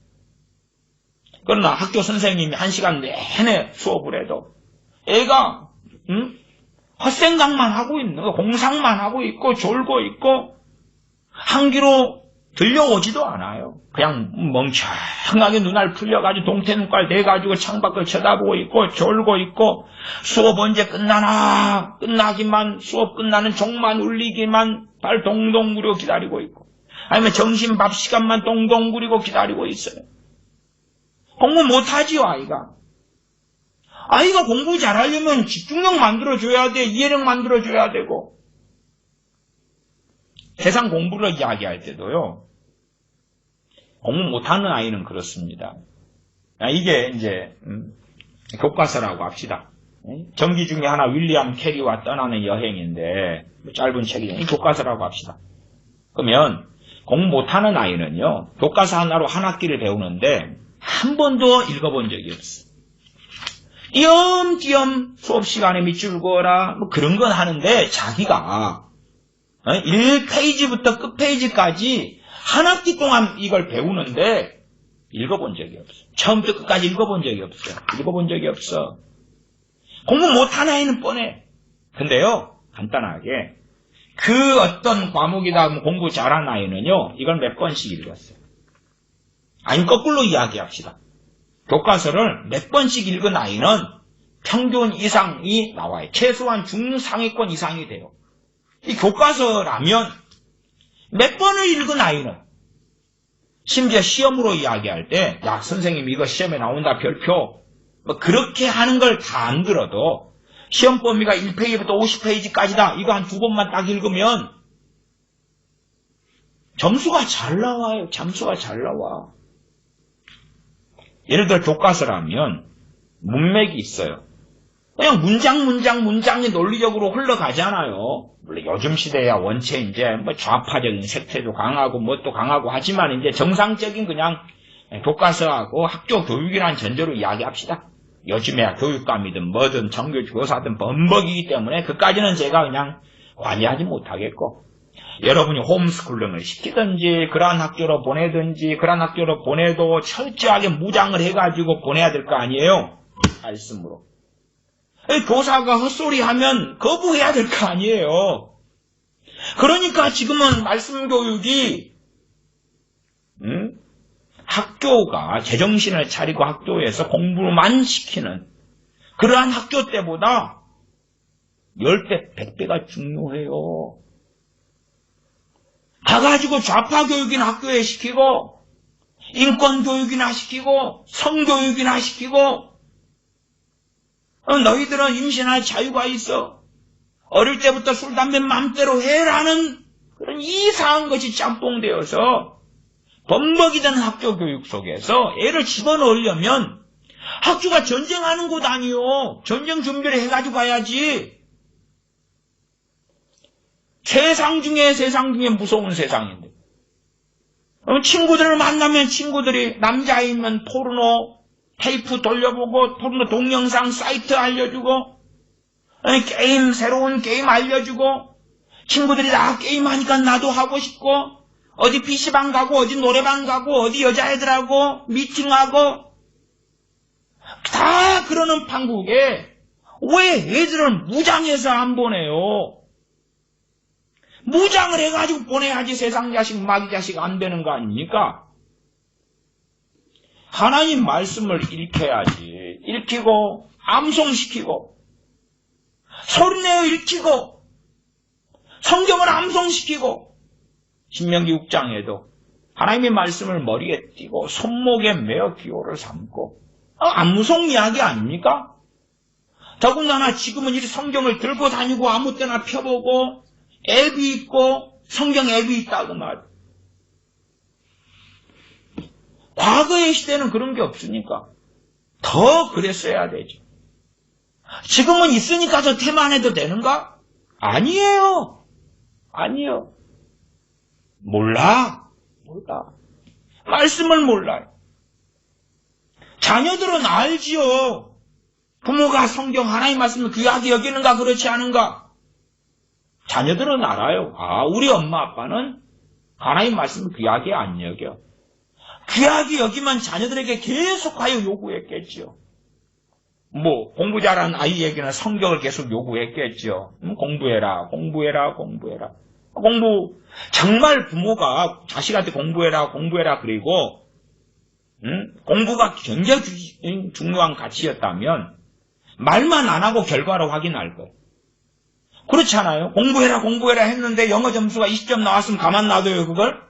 그러나 학교 선생님이 1시간 내내 수업을 해도 애가 헛생각만 하고 있는 거, 공상만 하고 있고 졸고 있고 한 귀로 들려오지도 않아요. 그냥 멍청하게 눈알 풀려가지고 동태 눈깔 대가지고 창밖을 쳐다보고 있고 졸고 있고 수업 언제 끝나나 끝나기만 수업 끝나는 종만 울리기만 발 동동 구리고 기다리고 있고 아니면 점심 밥 시간만 동동 구리고 기다리고 있어요. 공부 못하지요. 아이가 공부 잘하려면 집중력 만들어줘야 돼. 이해력 만들어줘야 되고 세상 공부를 이야기할 때도요. 공부 못하는 아이는 그렇습니다. 이게 이제 교과서라고 합시다. 전기 중에 하나 윌리엄 캐리와 떠나는 여행인데 짧은 책이죠. 교과서라고 합시다. 그러면 공부 못하는 아이는요. 교과서 하나로 한 학기를 배우는데 한 번도 읽어본 적이 없어. 띄엄띄엄 수업 시간에 밑줄 그어라 그런 건 하는데 자기가 1페이지부터 끝페이지까지 한 학기 동안 이걸 배우는데 읽어본 적이 없어. 처음부터 끝까지 읽어본 적이 없어. 공부 못하는 아이는 뻔해. 근데요, 간단하게 그 어떤 과목이다 공부 잘한 아이는요, 이걸 몇 번씩 읽었어요. 아니 거꾸로 이야기합시다. 교과서를 몇 번씩 읽은 아이는 평균 이상이 나와요. 최소한 중상위권 이상이 돼요. 이 교과서라면 몇 번을 읽은 아이는 심지어 시험으로 이야기할 때 선생님 이거 시험에 나온다 별표 그렇게 하는 걸 다 안 들어도 시험 범위가 1페이지부터 50페이지까지다. 이거 한 2번만 딱 읽으면 점수가 잘 나와요. 예를 들어 교과서라면 문맥이 있어요. 그냥 문장이 논리적으로 흘러가잖아요. 물론 요즘 시대야 원체 이제 좌파적인 색채도 강하고 뭣도 강하고 하지만 이제 정상적인 그냥 교과서하고 학교 교육이라는 전제로 이야기합시다. 요즘에야 교육감이든 뭐든 정규교사든 범벅이기 때문에 그까지는 제가 그냥 관여하지 못하겠고 여러분이 홈스쿨링을 시키든지 그러한 학교로 보내든지 그러한 학교로 보내도 철저하게 무장을 해가지고 보내야 될 거 아니에요. 말씀으로. 교사가 헛소리하면 거부해야 될 거 아니에요. 그러니까 지금은 말씀 교육이 학교가 제정신을 차리고 학교에서 공부만 시키는 그러한 학교 때보다 10배, 100배가 중요해요. 가가지고 좌파 교육이나 학교에 시키고 인권 교육이나 시키고 성교육이나 시키고 너희들은 임신할 자유가 있어. 어릴 때부터 술, 담배 맘대로 해라는 그런 이상한 것이 짬뽕되어서 범벅이 되는 학교 교육 속에서 애를 집어넣으려면 학교가 전쟁하는 곳 아니요. 전쟁 준비를 해가지고 가야지. 세상 중에 무서운 세상인데. 친구들을 만나면 친구들이 남자이면 포르노 테이프 돌려보고 포르노 동영상 사이트 알려주고 새로운 게임 알려주고 친구들이 다 게임하니까 나도 하고 싶고 어디 PC방 가고 어디 노래방 가고 어디 여자애들하고 미팅하고 다 그러는 판국에 왜 애들을 무장해서 안 보내요? 무장을 해가지고 보내야지 세상 자식 마귀 자식 안 되는 거 아닙니까? 하나님 말씀을 읽혀야지. 읽히고 암송시키고 소리내어 읽히고 성경을 암송시키고 신명기 6장에도 하나님의 말씀을 머리에 띄고 손목에 메어 기호를 삼고 암송 이야기 아닙니까? 더군다나 지금은 이 성경을 들고 다니고 아무 때나 펴보고 앱이 있고 성경 앱이 있다고 말이에요. 과거의 시대는 그런 게 없으니까 더 그랬어야 되죠. 지금은 있으니까 저 테마 안 해도 되는가? 아니에요. 아니요. 몰라. 말씀을 몰라요. 자녀들은 알지요. 부모가 성경 하나님 말씀을 귀하게 여기는가 그렇지 않은가? 자녀들은 알아요. 우리 엄마 아빠는 하나님 말씀을 귀하게 안 여겨. 귀하게 여기면 자녀들에게 계속하여 요구했겠죠. 공부 잘하는 아이에게는 성경을 계속 요구했겠죠. 공부해라. 정말 부모가 자식한테 공부해라 그리고 공부가 굉장히 중요한 가치였다면 말만 안 하고 결과로 확인할 거예요. 그렇지 않아요? 공부해라 했는데 영어 점수가 20점 나왔으면 가만 놔둬요, 그걸?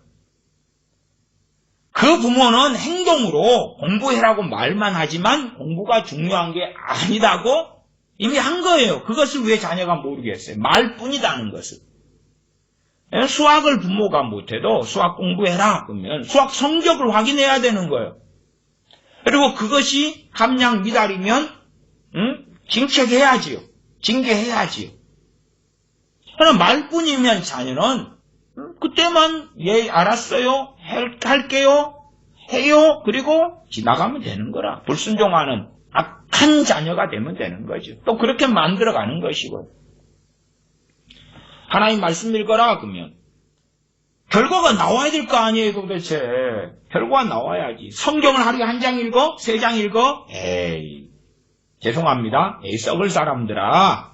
그 부모는 행동으로 공부해라고 말만 하지만 공부가 중요한 게 아니다고 이미 한 거예요. 그것을 왜 자녀가 모르겠어요? 말뿐이다는 것을. 수학을 부모가 못해도 수학 공부해라 그러면 수학 성적을 확인해야 되는 거예요. 그리고 그것이 함량 미달이면 징책해야지요. 징계해야지요. 그러나 말뿐이면 자녀는 그때만 알았어요. 할게요. 해요. 그리고 지나가면 되는 거라. 불순종하는 악한 자녀가 되면 되는 거죠. 또 그렇게 만들어가는 것이고. 하나님 말씀 읽어라 그러면 결과가 나와야 될 거 아니에요 도대체. 결과가 나와야지. 성경을 하루에 1장 읽어? 3장 읽어? 죄송합니다. 썩을 사람들아.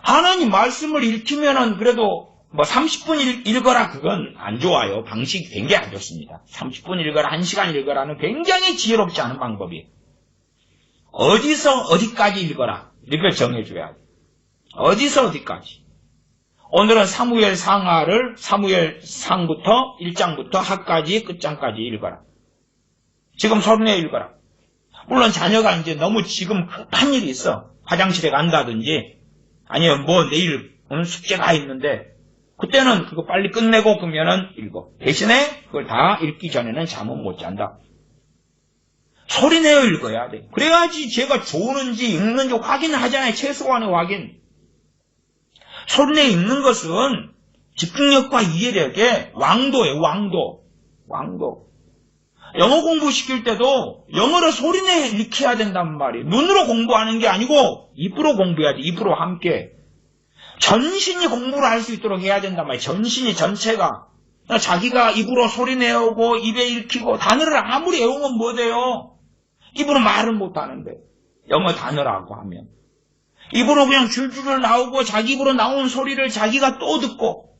하나님 말씀을 읽히면은 그래도 30분 읽어라 그건 안 좋아요. 방식이 굉장히 안 좋습니다. 30분 읽어라 1시간 읽어라는 굉장히 지혜롭지 않은 방법이에요. 어디서 어디까지 읽어라 이걸 정해줘야 돼요. 어디서 어디까지. 오늘은 사무엘 상하를 사무엘 상부터 1장부터 하까지 끝장까지 읽어라. 지금 서른에 읽어라. 물론 자녀가 이제 너무 지금 급한 일이 있어. 화장실에 간다든지 아니면 내일 숙제가 있는데 그때는 그거 빨리 끝내고 그러면은 읽어. 대신에 그걸 다 읽기 전에는 잠은 못 잔다. 소리내어 읽어야 돼. 그래야지 제가 좋은지 읽는지 확인하잖아요. 최소한의 확인. 소리내어 읽는 것은 집중력과 이해력의 왕도예요. 왕도. 영어 공부시킬 때도 영어를 소리내어 읽혀야 된단 말이에요. 눈으로 공부하는 게 아니고 입으로 공부해야 돼. 입으로 함께. 전신이 공부를 할 수 있도록 해야 된단 말이에요. 전신이 전체가. 자기가 입으로 소리 내오고 입에 읽히고 단어를 아무리 외우면 뭐 돼요? 입으로 말을 못하는데 영어 단어라고 하면 입으로 그냥 줄줄 나오고 자기 입으로 나오는 소리를 자기가 또 듣고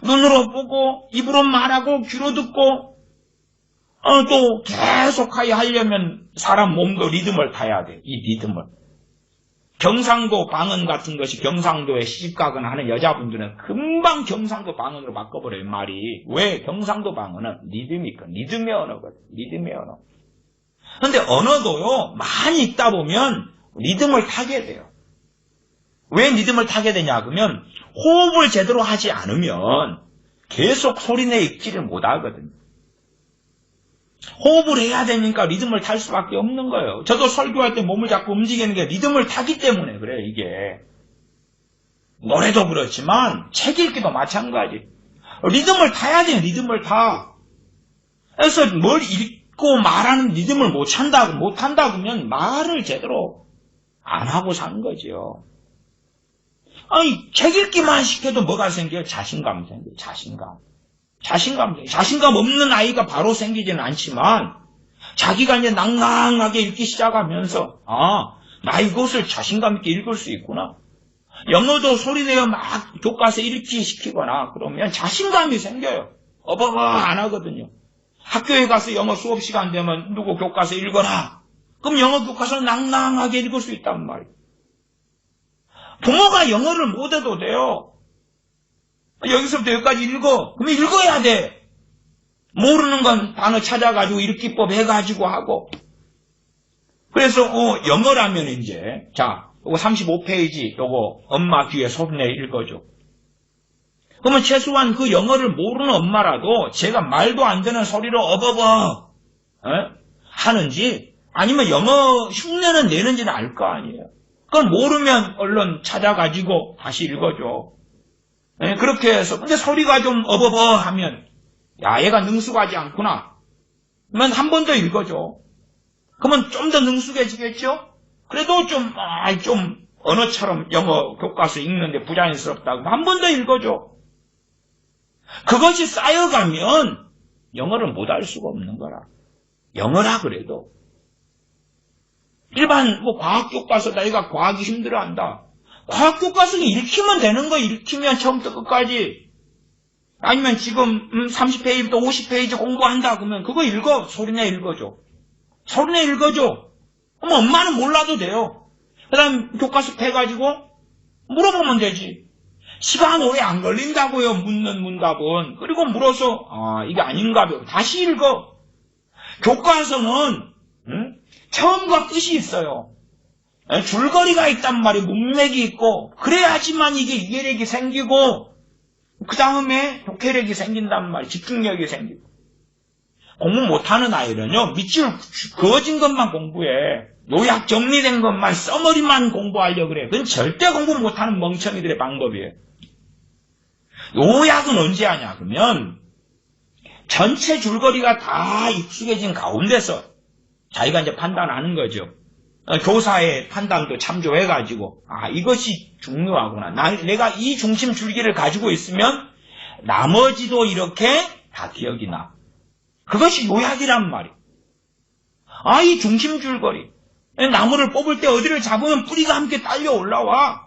눈으로 보고 입으로 말하고 귀로 듣고 또 계속하여 하려면 사람 몸도 리듬을 타야 돼. 이 리듬을. 경상도 방언 같은 것이 경상도에 시집가거나 하는 여자분들은 금방 경상도 방언으로 바꿔버려요, 말이. 왜? 경상도 방언은 리듬의 언어거든. 리듬의 언어. 근데 언어도요, 많이 읽다 보면 리듬을 타게 돼요. 왜 리듬을 타게 되냐, 그러면 호흡을 제대로 하지 않으면 계속 소리내 읽지를 못하거든요. 호흡을 해야 되니까 리듬을 탈 수밖에 없는 거예요. 저도 설교할 때 몸을 자꾸 움직이는 게 리듬을 타기 때문에 그래요, 이게. 노래도 그렇지만 책 읽기도 마찬가지. 리듬을 타야 돼요, 리듬을 타. 그래서 뭘 읽고 말하는 리듬을 못 탄다 그러면 말을 제대로 안 하고 사는 거죠. 책 읽기만 시켜도 뭐가 생겨요? 자신감이 생겨요, 자신감. 자신감 없는 아이가 바로 생기지는 않지만, 자기가 이제 낭낭하게 읽기 시작하면서, 나 이것을 자신감 있게 읽을 수 있구나. 영어도 소리내어 막 교과서 읽기 시키거나 그러면 자신감이 생겨요. 어버버 안 하거든요. 학교에 가서 영어 수업 시간 되면 누구 교과서 읽어라. 그럼 영어 교과서는 낭낭하게 읽을 수 있단 말이에요. 부모가 영어를 못해도 돼요. 여기서부터 여기까지 읽어. 그러면 읽어야 돼. 모르는 건 단어 찾아가지고 읽기법 해가지고 하고. 그래서 영어라면 이제 요거 35페이지 요거 엄마 귀에 소리내 읽어줘. 그러면 최소한 그 영어를 모르는 엄마라도 제가 말도 안 되는 소리로 어버버 하는지 아니면 영어 흉내는 내는지는 알 거 아니에요. 그걸 모르면 얼른 찾아가지고 다시 읽어줘. 그렇게 해서 근데 소리가 좀 어버버 하면 야 얘가 능숙하지 않구나. 그러면 한 번 더 읽어줘. 그러면 좀 더 능숙해지겠죠? 그래도 좀 언어처럼 영어 교과서 읽는데 부자연스럽다고 한 번 더 읽어줘. 그것이 쌓여가면 영어를 못할 수가 없는 거라. 영어라 그래도. 일반 과학 교과서다 얘가 과학이 힘들어한다. 과학 교과서는 읽히면 되는 거 읽히면 처음부터 끝까지. 아니면 지금 30페이지부터 50페이지 공부한다 그러면 그거 읽어. 소리내 읽어줘. 소리내 읽어줘. 그럼 엄마는 몰라도 돼요. 그 다음 교과서 패가지고 물어보면 되지. 시간 오래 안 걸린다고요. 묻는 문답은. 그리고 물어서 이게 아닌가 봐요. 다시 읽어. 교과서는 처음과 끝이 있어요. 줄거리가 있단 말이에요. 문맥이 있고 그래야지만 이게 이해력이 생기고 그 다음에 독해력이 생긴단 말이에요. 집중력이 생기고. 공부 못하는 아이는요. 밑줄 그어진 것만 공부해. 요약 정리된 것만 써머리만 공부하려고 그래. 그건 절대 공부 못하는 멍청이들의 방법이에요. 요약은 언제 하냐 그러면 전체 줄거리가 다 익숙해진 가운데서 자기가 이제 판단하는 거죠. 교사의 판단도 참조해가지고 이것이 중요하구나. 내가 이 중심 줄기를 가지고 있으면 나머지도 이렇게 다 기억이 나. 그것이 요약이란 말이에요. 이 중심 줄거리. 나무를 뽑을 때 어디를 잡으면 뿌리가 함께 딸려 올라와.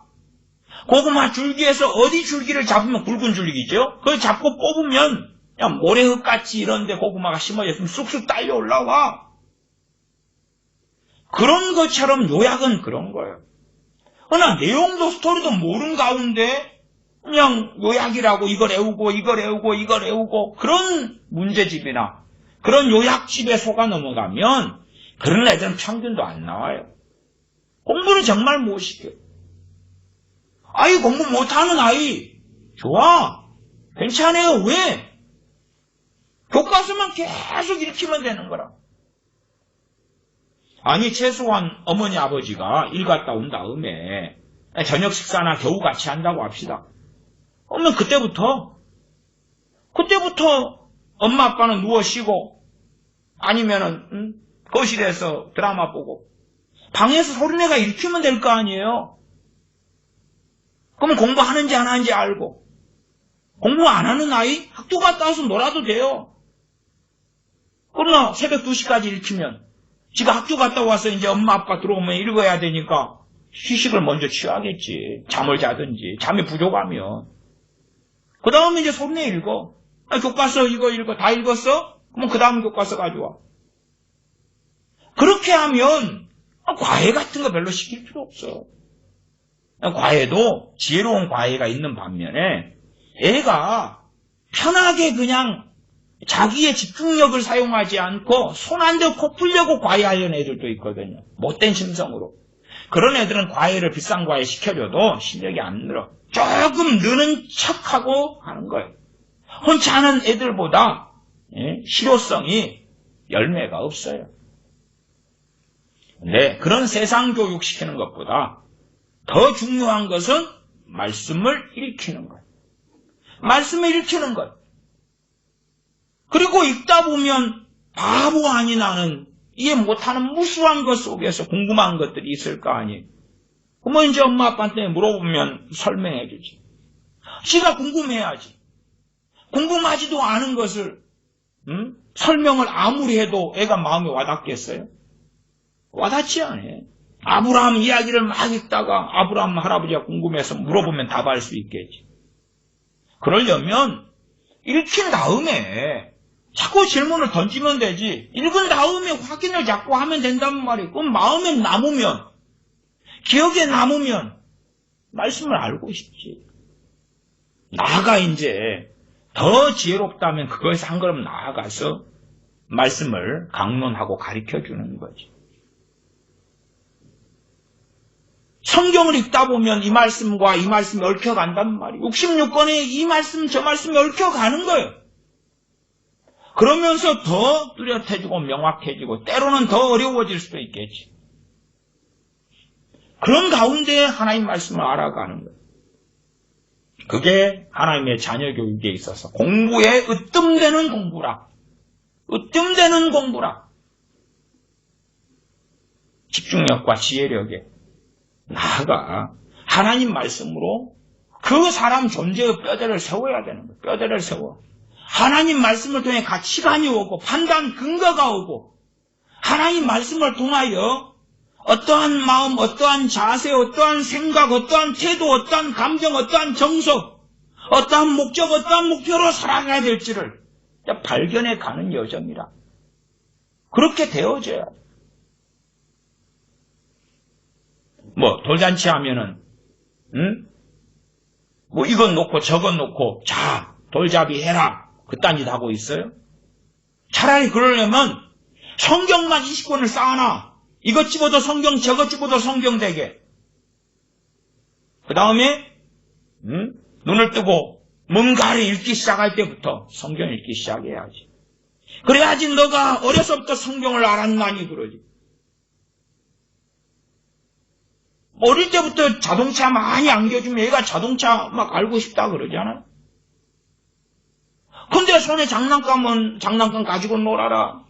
고구마 줄기에서 어디 줄기를 잡으면 굵은 줄기죠. 그걸 잡고 뽑으면 그냥 모래흙같이 이런데 고구마가 심어졌으면 쑥쑥 딸려 올라와. 그런 것처럼 요약은 그런 거예요. 그러나 내용도 스토리도 모르는 가운데 그냥 요약이라고 이걸 외우고 그런 문제집이나 그런 요약집에 속아 넘어가면 그런 애들은 평균도 안 나와요. 공부를 정말 못 시켜요. 아이 공부 못하는 아이 좋아. 괜찮아요. 왜? 교과서만 계속 읽히면 되는 거라. 아니 최소한 어머니 아버지가 일 갔다 온 다음에 저녁 식사나 겨우 같이 한다고 합시다. 그러면 그때부터 엄마 아빠는 누워 쉬고 아니면은 거실에서 드라마 보고 방에서 소리내가 읽히면 될 거 아니에요. 그러면 공부하는지 안 하는지 알고. 공부 안 하는 아이 학교 갔다 와서 놀아도 돼요. 그러나 새벽 2시까지 읽히면 지가 학교 갔다 와서 이제 엄마 아빠 들어오면 읽어야 되니까 휴식을 먼저 취하겠지. 잠을 자든지 잠이 부족하면. 그 다음에 이제 소리내 읽어. 교과서 이거 읽어. 다 읽었어? 그럼 그 다음 교과서 가져와. 그렇게 하면 과외 같은 거 별로 시킬 필요 없어. 과외도 지혜로운 과외가 있는 반면에 애가 편하게 그냥 자기의 집중력을 사용하지 않고 손 안 대고 코 풀려고 과외하려는 애들도 있거든요. 못된 심성으로. 그런 애들은 과외를 비싼 과외 시켜줘도 실력이 안 늘어. 조금 느는 척하고 하는 거예요. 혼자 하는 애들보다 실효성이 열매가 없어요. 근데 그런 세상 교육 시키는 것보다 더 중요한 것은 말씀을 읽히는 것. 말씀을 읽히는 것. 그리고 읽다 보면 바보 아니 나는 이해 못하는 무수한 것 속에서 궁금한 것들이 있을 거 아니에요. 그러면 이제 엄마 아빠한테 물어보면 설명해 주지. 지가 궁금해야지. 궁금하지도 않은 것을 설명을 아무리 해도 애가 마음에 와닿겠어요? 와닿지 않아요. 아브라함 이야기를 막 읽다가 아브라함 할아버지가 궁금해서 물어보면 답할 수 있겠지. 그러려면 읽힌 다음에 자꾸 질문을 던지면 되지. 읽은 다음에 확인을 자꾸 하면 된단 말이에요. 그럼 마음에 남으면, 기억에 남으면 말씀을 알고 싶지. 나아가 이제 더 지혜롭다면 그것에서 한 걸음 나아가서 말씀을 강론하고 가르쳐주는 거지. 성경을 읽다 보면 이 말씀과 이 말씀이 얽혀간단 말이에요. 66권에 이 말씀 저 말씀이 얽혀가는 거예요. 그러면서 더 뚜렷해지고 명확해지고 때로는 더 어려워질 수도 있겠지. 그런 가운데 하나님 말씀을 알아가는 거예요. 그게 하나님의 자녀 교육에 있어서 공부에 으뜸되는 공부라. 으뜸되는 공부라. 집중력과 지혜력에 나아가 하나님 말씀으로 그 사람 존재의 뼈대를 세워야 되는 거예요. 뼈대를 세워. 하나님 말씀을 통해 가치관이 오고 판단 근거가 오고 하나님 말씀을 통하여 어떠한 마음, 어떠한 자세, 어떠한 생각, 어떠한 태도, 어떠한 감정, 어떠한 정서, 어떠한 목적, 어떠한 목표로 살아가야 될지를 발견해 가는 여정이라. 그렇게 되어져야 돼. 돌잔치 하면은, 이건 놓고 저건 놓고, 자, 돌잡이 해라. 그딴 짓 하고 있어요? 차라리 그러려면 성경만 20권을 쌓아놔. 이것 집어도 성경, 저것 집어도 성경 되게. 그 다음에 눈을 뜨고 뭔가를 읽기 시작할 때부터 성경 읽기 시작해야지. 그래야지 너가 어려서부터 성경을 알았나니 그러지. 어릴 때부터 자동차 많이 안겨주면 얘가 자동차 막 알고 싶다 그러잖아. 근데 손에 장난감 가지고 놀아라.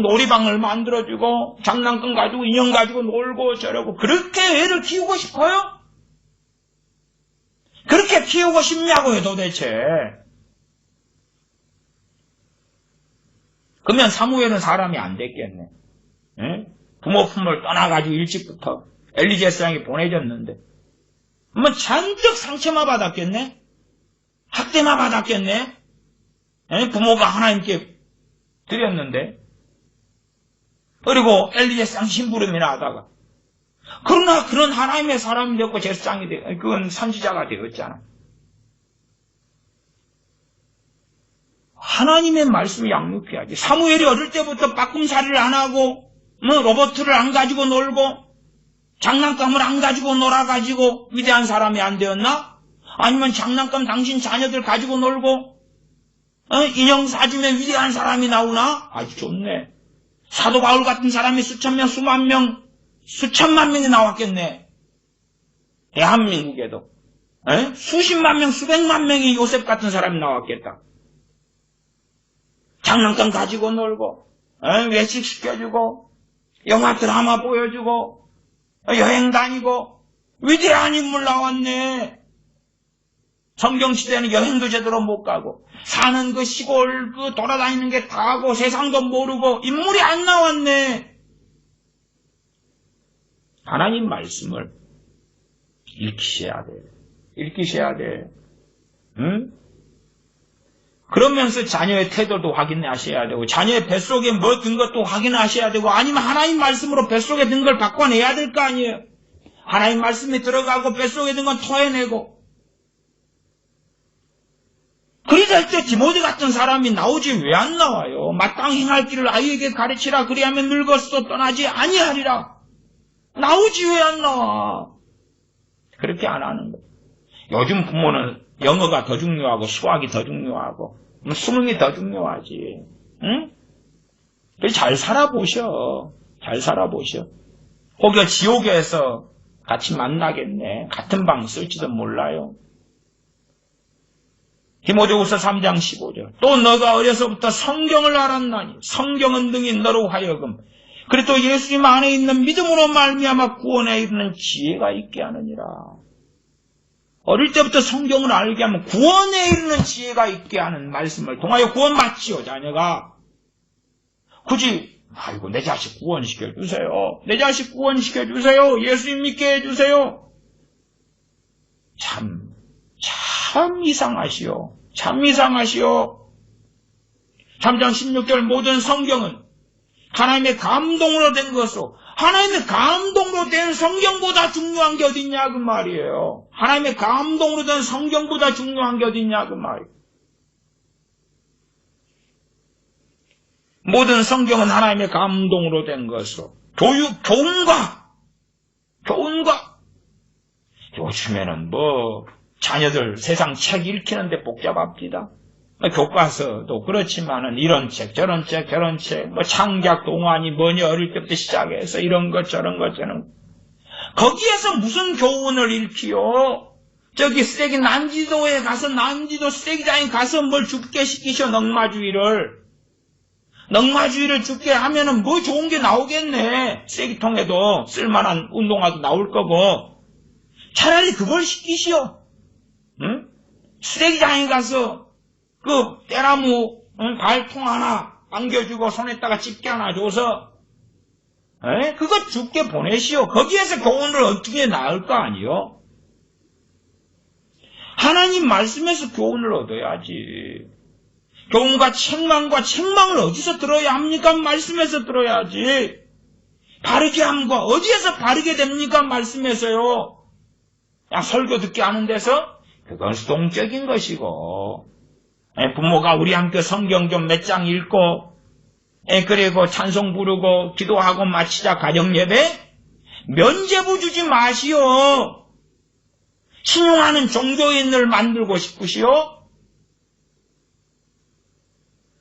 놀이방을 만들어주고 장난감 가지고 인형 가지고 놀고 저러고 그렇게 애를 키우고 싶어요? 그렇게 키우고 싶냐고요 도대체. 그러면 사무엘은 사람이 안 됐겠네. 부모 품을 떠나가지고 일찍부터 엘리제 사장이 보내졌는데 잔뜩 상처만 받았겠네? 학대만 받았겠네? 부모가 하나님께 드렸는데 그리고 엘리제 쌍 심부름이나 하다가 그러나 그런 하나님의 사람이 되었고 제사장이 되었고 그건 선지자가 되었잖아. 하나님의 말씀을 양육해야지. 사무엘이 어릴 때부터 빠꿈살이를 안 하고 로봇을 안 가지고 놀고 장난감을 안 가지고 놀아가지고 위대한 사람이 안 되었나? 아니면 장난감 당신 자녀들 가지고 놀고 인형 사주면 위대한 사람이 나오나? 아주 좋네. 사도 바울 같은 사람이 수천 명, 수만 명, 수천만 명이 나왔겠네. 대한민국에도. 수십만 명, 수백만 명이 요셉 같은 사람이 나왔겠다. 장난감 가지고 놀고, 외식시켜주고, 영화 드라마 보여주고, 여행 다니고, 위대한 인물 나왔네. 성경시대는 여행도 제대로 못 가고 사는 그 시골 돌아다니는 게 다 하고 세상도 모르고 인물이 안 나왔네. 하나님 말씀을 읽히셔야 돼. 읽히셔야 돼. 그러면서 자녀의 태도도 확인하셔야 되고 자녀의 뱃속에 뭐 든 것도 확인하셔야 되고 아니면 하나님 말씀으로 뱃속에 든 걸 바꿔내야 될 거 아니에요. 하나님 말씀이 들어가고 뱃속에 든 건 토해내고 그리 될 때 디모데 같은 사람이 나오지 왜 안 나와요? 마땅 행할 길을 아이에게 가르치라. 그리하면 늙어서 떠나지 아니하리라. 나오지 왜 안 나와? 그렇게 안 하는 거예요. 요즘 부모는 영어가 더 중요하고 수학이 더 중요하고 수능이 더 중요하지. 응? 잘 살아보셔. 잘 살아보셔. 혹여 지옥에서 같이 만나겠네. 같은 방 쓸지도 몰라요. 디모데후서 3장 15절. 또 너가 어려서부터 성경을 알았나니 성경은 등이 너로 하여금 그리스도 예수님 안에 있는 믿음으로 말미암아 구원에 이르는 지혜가 있게 하느니라. 어릴 때부터 성경을 알게 하면 구원에 이르는 지혜가 있게 하는 말씀을 통하여 구원받지요, 자녀가. 굳이 아이고 내 자식 구원시켜주세요. 내 자식 구원시켜주세요. 예수님 믿게 해주세요. 참 이상하시오. 참 이상하시오. 3장 16절 모든 성경은 하나님의 감동으로 된 것으로 하나님의 감동으로 된 성경보다 중요한 게 어딨냐 그 말이에요. 하나님의 감동으로 된 성경보다 중요한 게 어딨냐 그 말이에요. 모든 성경은 하나님의 감동으로 된 것으로 교훈과 요즘에는 자녀들 세상 책 읽히는데 복잡합니다. 교과서도 그렇지만은 이런 책 저런 책 창작 동화니 뭐니 어릴 때부터 시작해서 이런 것 저런 것 거기에서 무슨 교훈을 읽히요? 저기 쓰레기 난지도에 가서 난지도 쓰레기장에 가서 뭘 죽게 시키셔. 넉마주의를 죽게 하면은 뭐 좋은 게 나오겠네. 쓰레기통에도 쓸만한 운동화도 나올 거고. 차라리 그걸 시키시오. 응? 쓰레기장에 가서 그 때나무 발통 하나 안겨주고 손에다가 집게 하나 줘서 그거 죽게 보내시오. 거기에서 교훈을 얻기에 나을 거 아니요? 하나님 말씀에서 교훈을 얻어야지. 교훈과 책망을 어디서 들어야 합니까? 말씀에서 들어야지. 바르게 함과 어디에서 바르게 됩니까? 말씀에서요. 그냥 설교 듣게 하는 데서 그건 수동적인 것이고, 부모가 우리 함께 성경 좀 몇 장 읽고, 그리고 찬송 부르고 기도하고 마치자 가정예배 면죄부 주지 마시오. 신용하는 종교인을 만들고 싶으시오?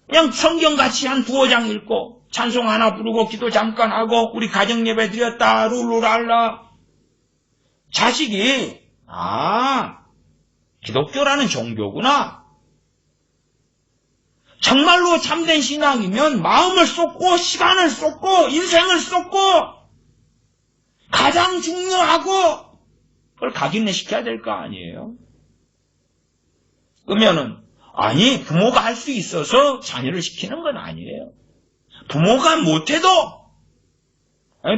그냥 성경같이 한 2-5장 읽고 찬송 하나 부르고 기도 잠깐 하고 우리 가정예배 드렸다 룰루랄라. 자식이 기독교라는 종교구나. 정말로 참된 신앙이면 마음을 쏟고 시간을 쏟고 인생을 쏟고 가장 중요하고 그걸 각인시켜야 될 거 아니에요. 그러면은 부모가 할 수 있어서 자녀를 시키는 건 아니에요. 부모가 못해도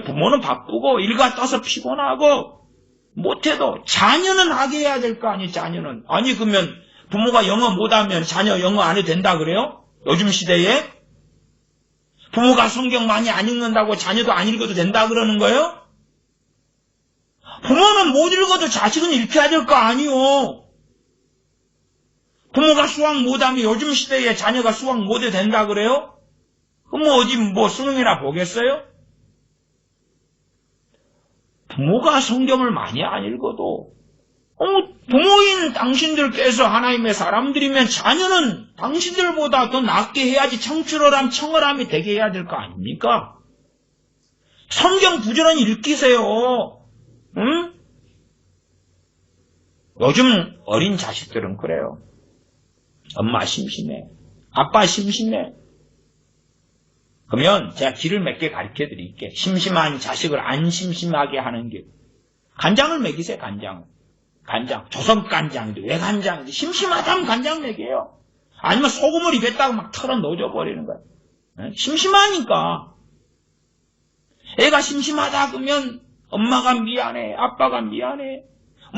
부모는 바쁘고 일가 떠서 피곤하고 못해도 자녀는 하게 해야 될 거 아니에요. 자녀는. 그러면 부모가 영어 못하면 자녀 영어 안 해도 된다 그래요? 요즘 시대에? 부모가 성경 많이 안 읽는다고 자녀도 안 읽어도 된다 그러는 거예요? 부모는 못 읽어도 자식은 읽혀야 될 거 아니요. 부모가 수학 못하면 요즘 시대에 자녀가 수학 못해도 된다 그래요? 그럼 어디 수능이나 보겠어요? 부모가 성경을 많이 안 읽어도 부모인 당신들께서 하나님의 사람들이면 자녀는 당신들보다 더 낫게 해야지 청결함이 되게 해야 될 거 아닙니까? 성경 부지런히 읽히세요. 응? 요즘 어린 자식들은 그래요. 엄마 심심해. 아빠 심심해. 그러면 제가 길을 몇 개 가르쳐 드릴게. 심심한 자식을 안 심심하게 하는 길. 간장을 먹이세요, 간장. 조선 간장인데 왜 간장인데 심심하다면 간장 먹여요. 아니면 소금을 입에다가 막 털어 넣어버리는 거야. 심심하니까. 애가 심심하다 그러면 엄마가 미안해, 아빠가 미안해.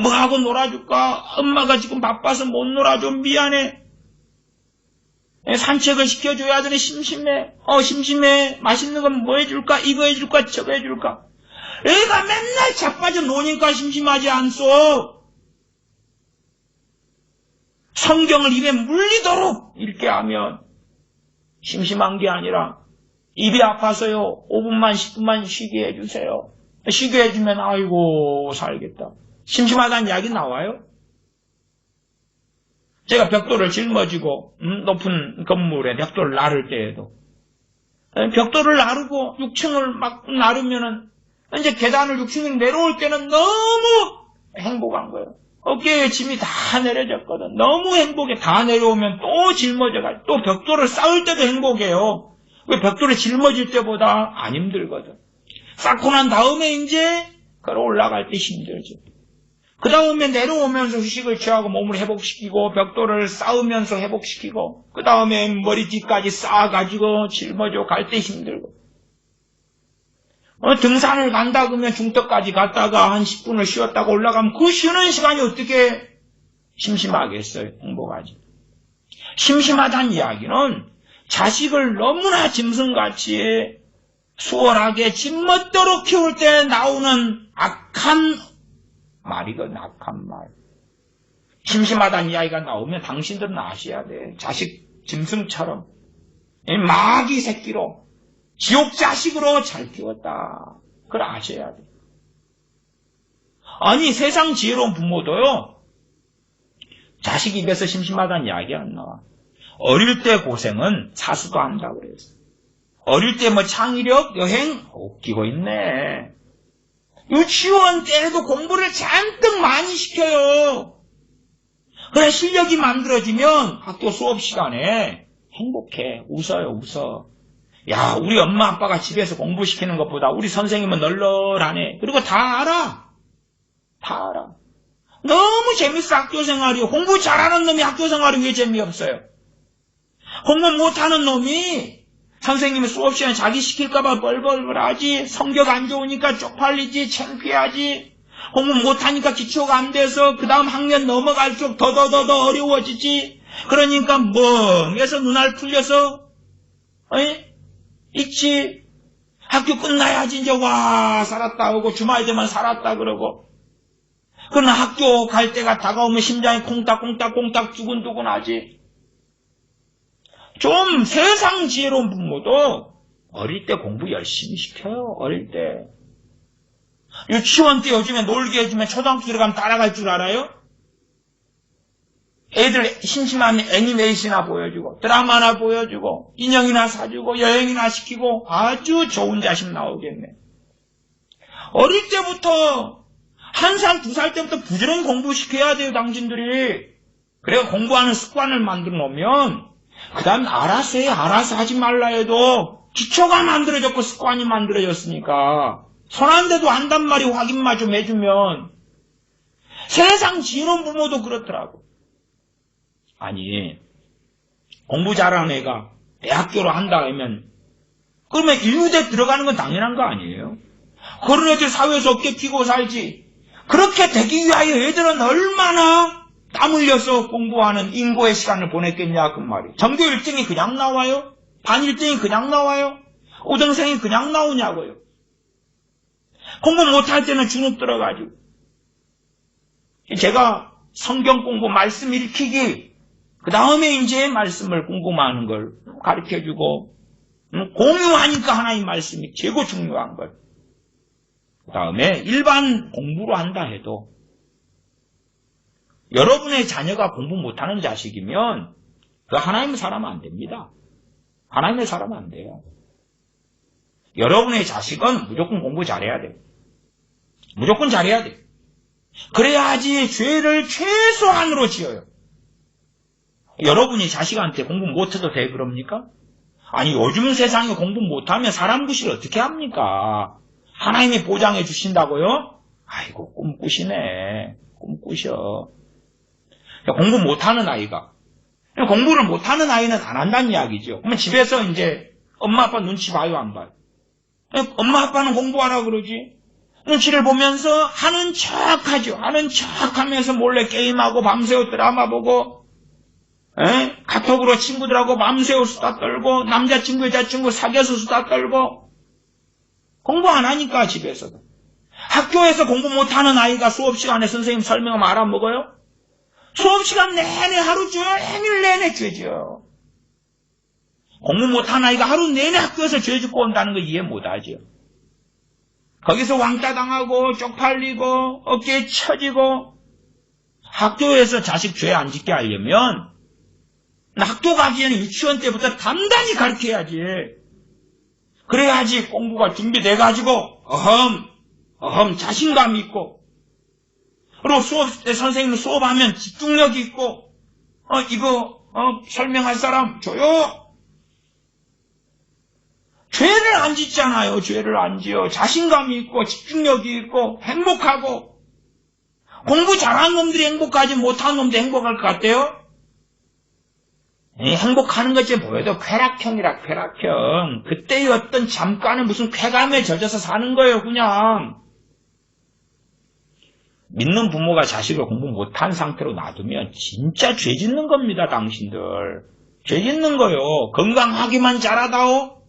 뭐하고 놀아줄까? 엄마가 지금 바빠서 못 놀아줘, 미안해. 산책을 시켜줘야 하더니 심심해. 심심해. 맛있는 건 뭐 해줄까? 이거 해줄까? 저거 해줄까? 애가 맨날 자빠져 노니까 심심하지 않소. 성경을 입에 물리도록 읽게 하면 심심한 게 아니라 입이 아파서요. 5분만 10분만 쉬게 해주세요. 쉬게 해주면 아이고 살겠다. 심심하다는 이야기 나와요? 제가 벽돌을 짊어지고 높은 건물에 벽돌을 나를 때에도 벽돌을 나르고 6층을 막 나르면은 이제 계단을 6층을 내려올 때는 너무 행복한 거예요. 어깨에 짐이 다 내려졌거든. 너무 행복해. 다 내려오면 또 짊어져가지고 또 벽돌을 쌓을 때도 행복해요. 왜 벽돌을 짊어질 때보다 안 힘들거든. 쌓고 난 다음에 이제 걸어 올라갈 때 힘들죠. 그 다음에 내려오면서 휴식을 취하고 몸을 회복시키고 벽돌을 쌓으면서 회복시키고 그 다음에 머리 뒤까지 쌓아가지고 짊어지고 갈 때 힘들고 등산을 간다 그러면 중턱까지 갔다가 한 10분을 쉬었다가 올라가면 그 쉬는 시간이 어떻게 심심하겠어요. 행복하지. 심심하다는 이야기는 자식을 너무나 짐승같이 수월하게 짊먹도록 키울 때 나오는 악한 말이거든. 악한 말. 심심하다는 이야기가 나오면 당신들은 아셔야 돼. 자식 짐승처럼 마귀 새끼로 지옥 자식으로 잘 키웠다. 그걸 아셔야 돼. 아니 세상 지혜로운 부모도요. 자식 입에서 심심하다는 이야기 안 나와. 어릴 때 고생은 사수도 한다고 그랬어. 어릴 때 뭐 창의력, 여행 웃기고 있네. 유치원 때에도 공부를 잔뜩 많이 시켜요. 그래 실력이 만들어지면 학교 수업 시간에 행복해. 웃어요. 웃어. 야 우리 엄마 아빠가 집에서 공부시키는 것보다 우리 선생님은 널널하네. 그리고 다 알아. 다 알아. 너무 재밌어 학교 생활이. 공부 잘하는 놈이 학교 생활이 왜 재미없어요? 공부 못하는 놈이 선생님이 수업 시간에 자기 시킬까봐 벌벌벌하지. 성격 안 좋으니까 쪽팔리지. 창피하지. 공부 못하니까 기초가 안 돼서 그 다음 학년 넘어갈수록 더더더더 어려워지지. 그러니까 멍해서 눈알 풀려서 있지. 학교 끝나야지 이제 와 살았다 하고 주말 되면 살았다 그러고. 그러나 학교 갈 때가 다가오면 심장이 콩닥콩닥콩닥 두근두근하지. 좀 세상 지혜로운 부모도 어릴 때 공부 열심히 시켜요. 어릴 때. 유치원 때 요즘에 놀게 해주면 초등학교 들어가면 따라갈 줄 알아요? 애들 심심하면 애니메이션이나 보여주고 드라마나 보여주고 인형이나 사주고 여행이나 시키고 아주 좋은 자식 나오겠네. 어릴 때부터 1살, 2살 때부터 부지런히 공부시켜야 돼요. 당신들이. 그래야 공부하는 습관을 만들어 놓으면 그 다음 알아서 해. 알아서 하지 말라 해도 기초가 만들어졌고 습관이 만들어졌으니까 손 안 대도 한단 말이 확인만 좀 해주면. 세상 지혜로운 부모도 그렇더라고. 아니 공부 잘하는 애가 대학교로 한다 하면 그러면 인류대 들어가는 건 당연한 거 아니에요? 그런 애들 사회에서 어깨 피고 살지. 그렇게 되기 위하여 애들은 얼마나 땀 흘려서 공부하는 인고의 시간을 보냈겠냐 그 말이에요. 전교 1등이 그냥 나와요? 반 1등이 그냥 나와요? 우등생이 그냥 나오냐고요. 공부 못할 때는 주눅 들어가지고. 제가 성경 공부 말씀 읽히기 그 다음에 이제 말씀을 궁금해하는 걸 가르쳐주고 공유하니까 하나님 말씀이 최고 중요한 걸. 그 다음에 일반 공부로 한다 해도 여러분의 자녀가 공부 못하는 자식이면 그 하나님의 사람 안 됩니다. 하나님의 사람 안 돼요. 여러분의 자식은 무조건 공부 잘해야 돼요. 무조건 잘해야 돼요. 그래야지 죄를 최소한으로 지어요. 여러분이 자식한테 공부 못해도 돼 그럽니까? 아니 요즘 세상에 공부 못하면 사람 구실을 어떻게 합니까? 하나님이 보장해 주신다고요? 아이고 꿈꾸시네. 꿈꾸셔. 공부 못하는 아이가 공부를 못하는 아이는 안 한다는 이야기죠. 그러면 집에서 이제 엄마 아빠 눈치 봐요 안 봐요? 엄마 아빠는 공부하라 그러지. 눈치를 보면서 하는 척하죠. 하는 척하면서 몰래 게임하고 밤새워 드라마 보고 카톡으로 친구들하고 밤새워 수다 떨고 남자친구 여자친구 사귀어서 수다 떨고 공부 안 하니까 집에서도. 학교에서 공부 못하는 아이가 수업시간에 선생님 설명하면 알아먹어요? 수업시간 내내 하루 종일 내내 죄죠. 공부 못하는 아이가 하루 내내 학교에서 죄 짓고 온다는 거 이해 못하죠. 거기서 왕따 당하고 쪽팔리고 어깨에 쳐지고. 학교에서 자식 죄 안 짓게 하려면 학교 가기 전에 유치원 때부터 단단히 가르쳐야지. 그래야지 공부가 준비돼가지고 어흠 자신감 있고. 그리고 수업 때 선생님 수업하면 집중력이 있고 이거 설명할 사람 줘요. 죄를 안 짓잖아요. 죄를 안 지어. 자신감이 있고 집중력이 있고 행복하고 공부 잘하는 놈들이 행복하지 못하는 놈도 행복할 것 같아요? 행복하는 것이 보여도 쾌락형이라 쾌락형. 그때의 어떤 잠깐은 무슨 쾌감에 젖어서 사는 거예요, 그냥. 믿는 부모가 자식을 공부 못한 상태로 놔두면 진짜 죄 짓는 겁니다, 당신들. 죄 짓는 거요. 건강하기만 잘하다오?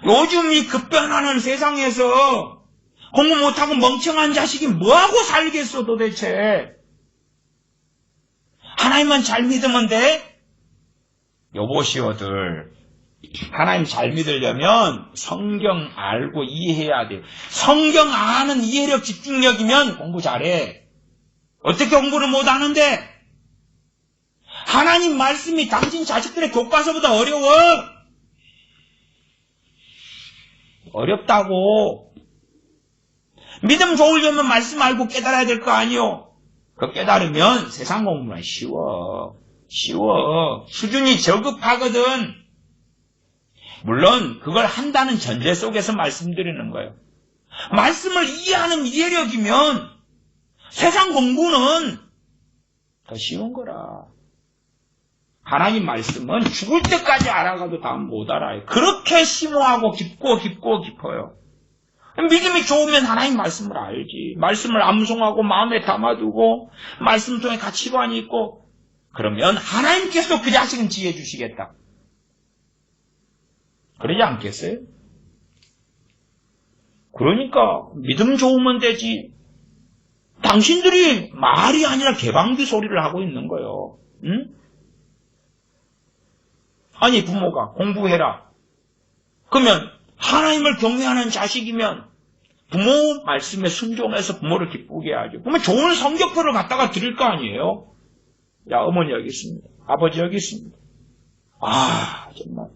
요즘 이 급변하는 세상에서 공부 못하고 멍청한 자식이 뭐하고 살겠어, 도대체? 하나님만 잘 믿으면 돼? 여보시오들, 하나님 잘 믿으려면 성경 알고 이해해야 돼. 성경 아는 이해력, 집중력이면 공부 잘해. 어떻게 공부를 못하는데? 하나님 말씀이 당신 자식들의 교과서보다 어려워. 어렵다고. 믿음 좋으려면 말씀 알고 깨달아야 될 거 아니요. 그 깨달으면 세상 공부는 쉬워. 수준이 저급하거든. 물론 그걸 한다는 전제 속에서 말씀드리는 거예요. 말씀을 이해하는 이해력이면 세상 공부는 더 쉬운 거라. 하나님 말씀은 죽을 때까지 알아가도 다 못 알아요. 그렇게 심오하고 깊어요. 믿음이 좋으면 하나님 말씀을 알지. 말씀을 암송하고 마음에 담아두고 말씀 통해 가치관이 있고 그러면 하나님께서 그 자식은 지혜 주시겠다. 그러지 않겠어요? 그러니까 믿음 좋으면 되지. 당신들이 말이 아니라 개방기 소리를 하고 있는 거예요. 응? 아니 부모가 공부해라. 그러면 하나님을 경외하는 자식이면 부모 말씀에 순종해서 부모를 기쁘게 해야죠. 그러면 좋은 성적표를 갖다가 드릴 거 아니에요? 야, 어머니 여기 있습니다. 아버지 여기 있습니다. 아, 정말.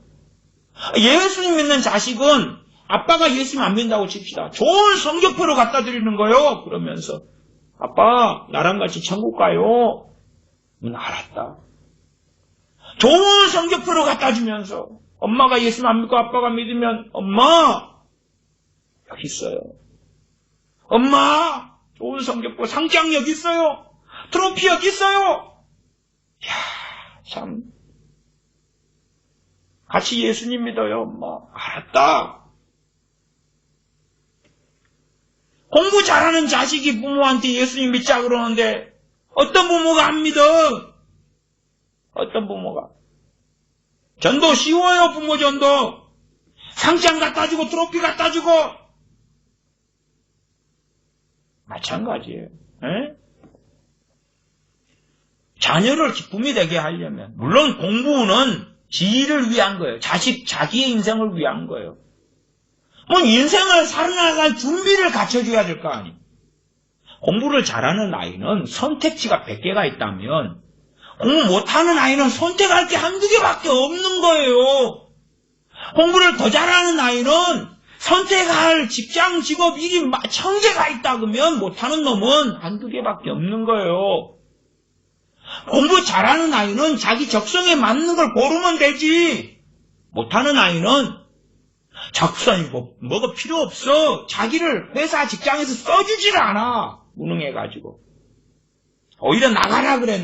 예수님 믿는 자식은 아빠가 예수님 안 믿는다고 칩시다. 좋은 성적표를 갖다 드리는 거예요. 그러면서 아빠 나랑 같이 천국 가요. 알았다. 좋은 성적표를 갖다 주면서 엄마가 예수님 안 믿고 아빠가 믿으면 엄마 여기 있어요. 엄마 좋은 성적표 상장 여기 있어요. 트로피 여기 있어요. 이야, 참. 같이 예수님 믿어요, 엄마. 알았다. 공부 잘하는 자식이 부모한테 예수님 믿자 그러는데 어떤 부모가 안 믿어? 어떤 부모가? 전도 쉬워요, 부모 전도. 상장 갖다 주고 트로피 갖다 주고. 마찬가지예요. 에? 자녀를 기쁨이 되게 하려면 물론 공부는 지위를 위한 거예요. 자기의 인생을 위한 거예요. 뭐 인생을 살아나갈 준비를 갖춰줘야 될 거 아니에요. 공부를 잘하는 아이는 선택지가 100개가 있다면 공부 못하는 아이는 선택할 게 한두 개밖에 없는 거예요. 공부를 더 잘하는 아이는 선택할 직장, 직업, 일이 1000개가 있다 그러면 못하는 놈은 한두 개밖에 없는 거예요. 공부 잘하는 아이는 자기 적성에 맞는 걸 고르면 되지. 못하는 아이는 적성이 뭐가 필요 없어. 자기를 회사 직장에서 써주질 않아. 무능해가지고. 오히려 나가라 그래.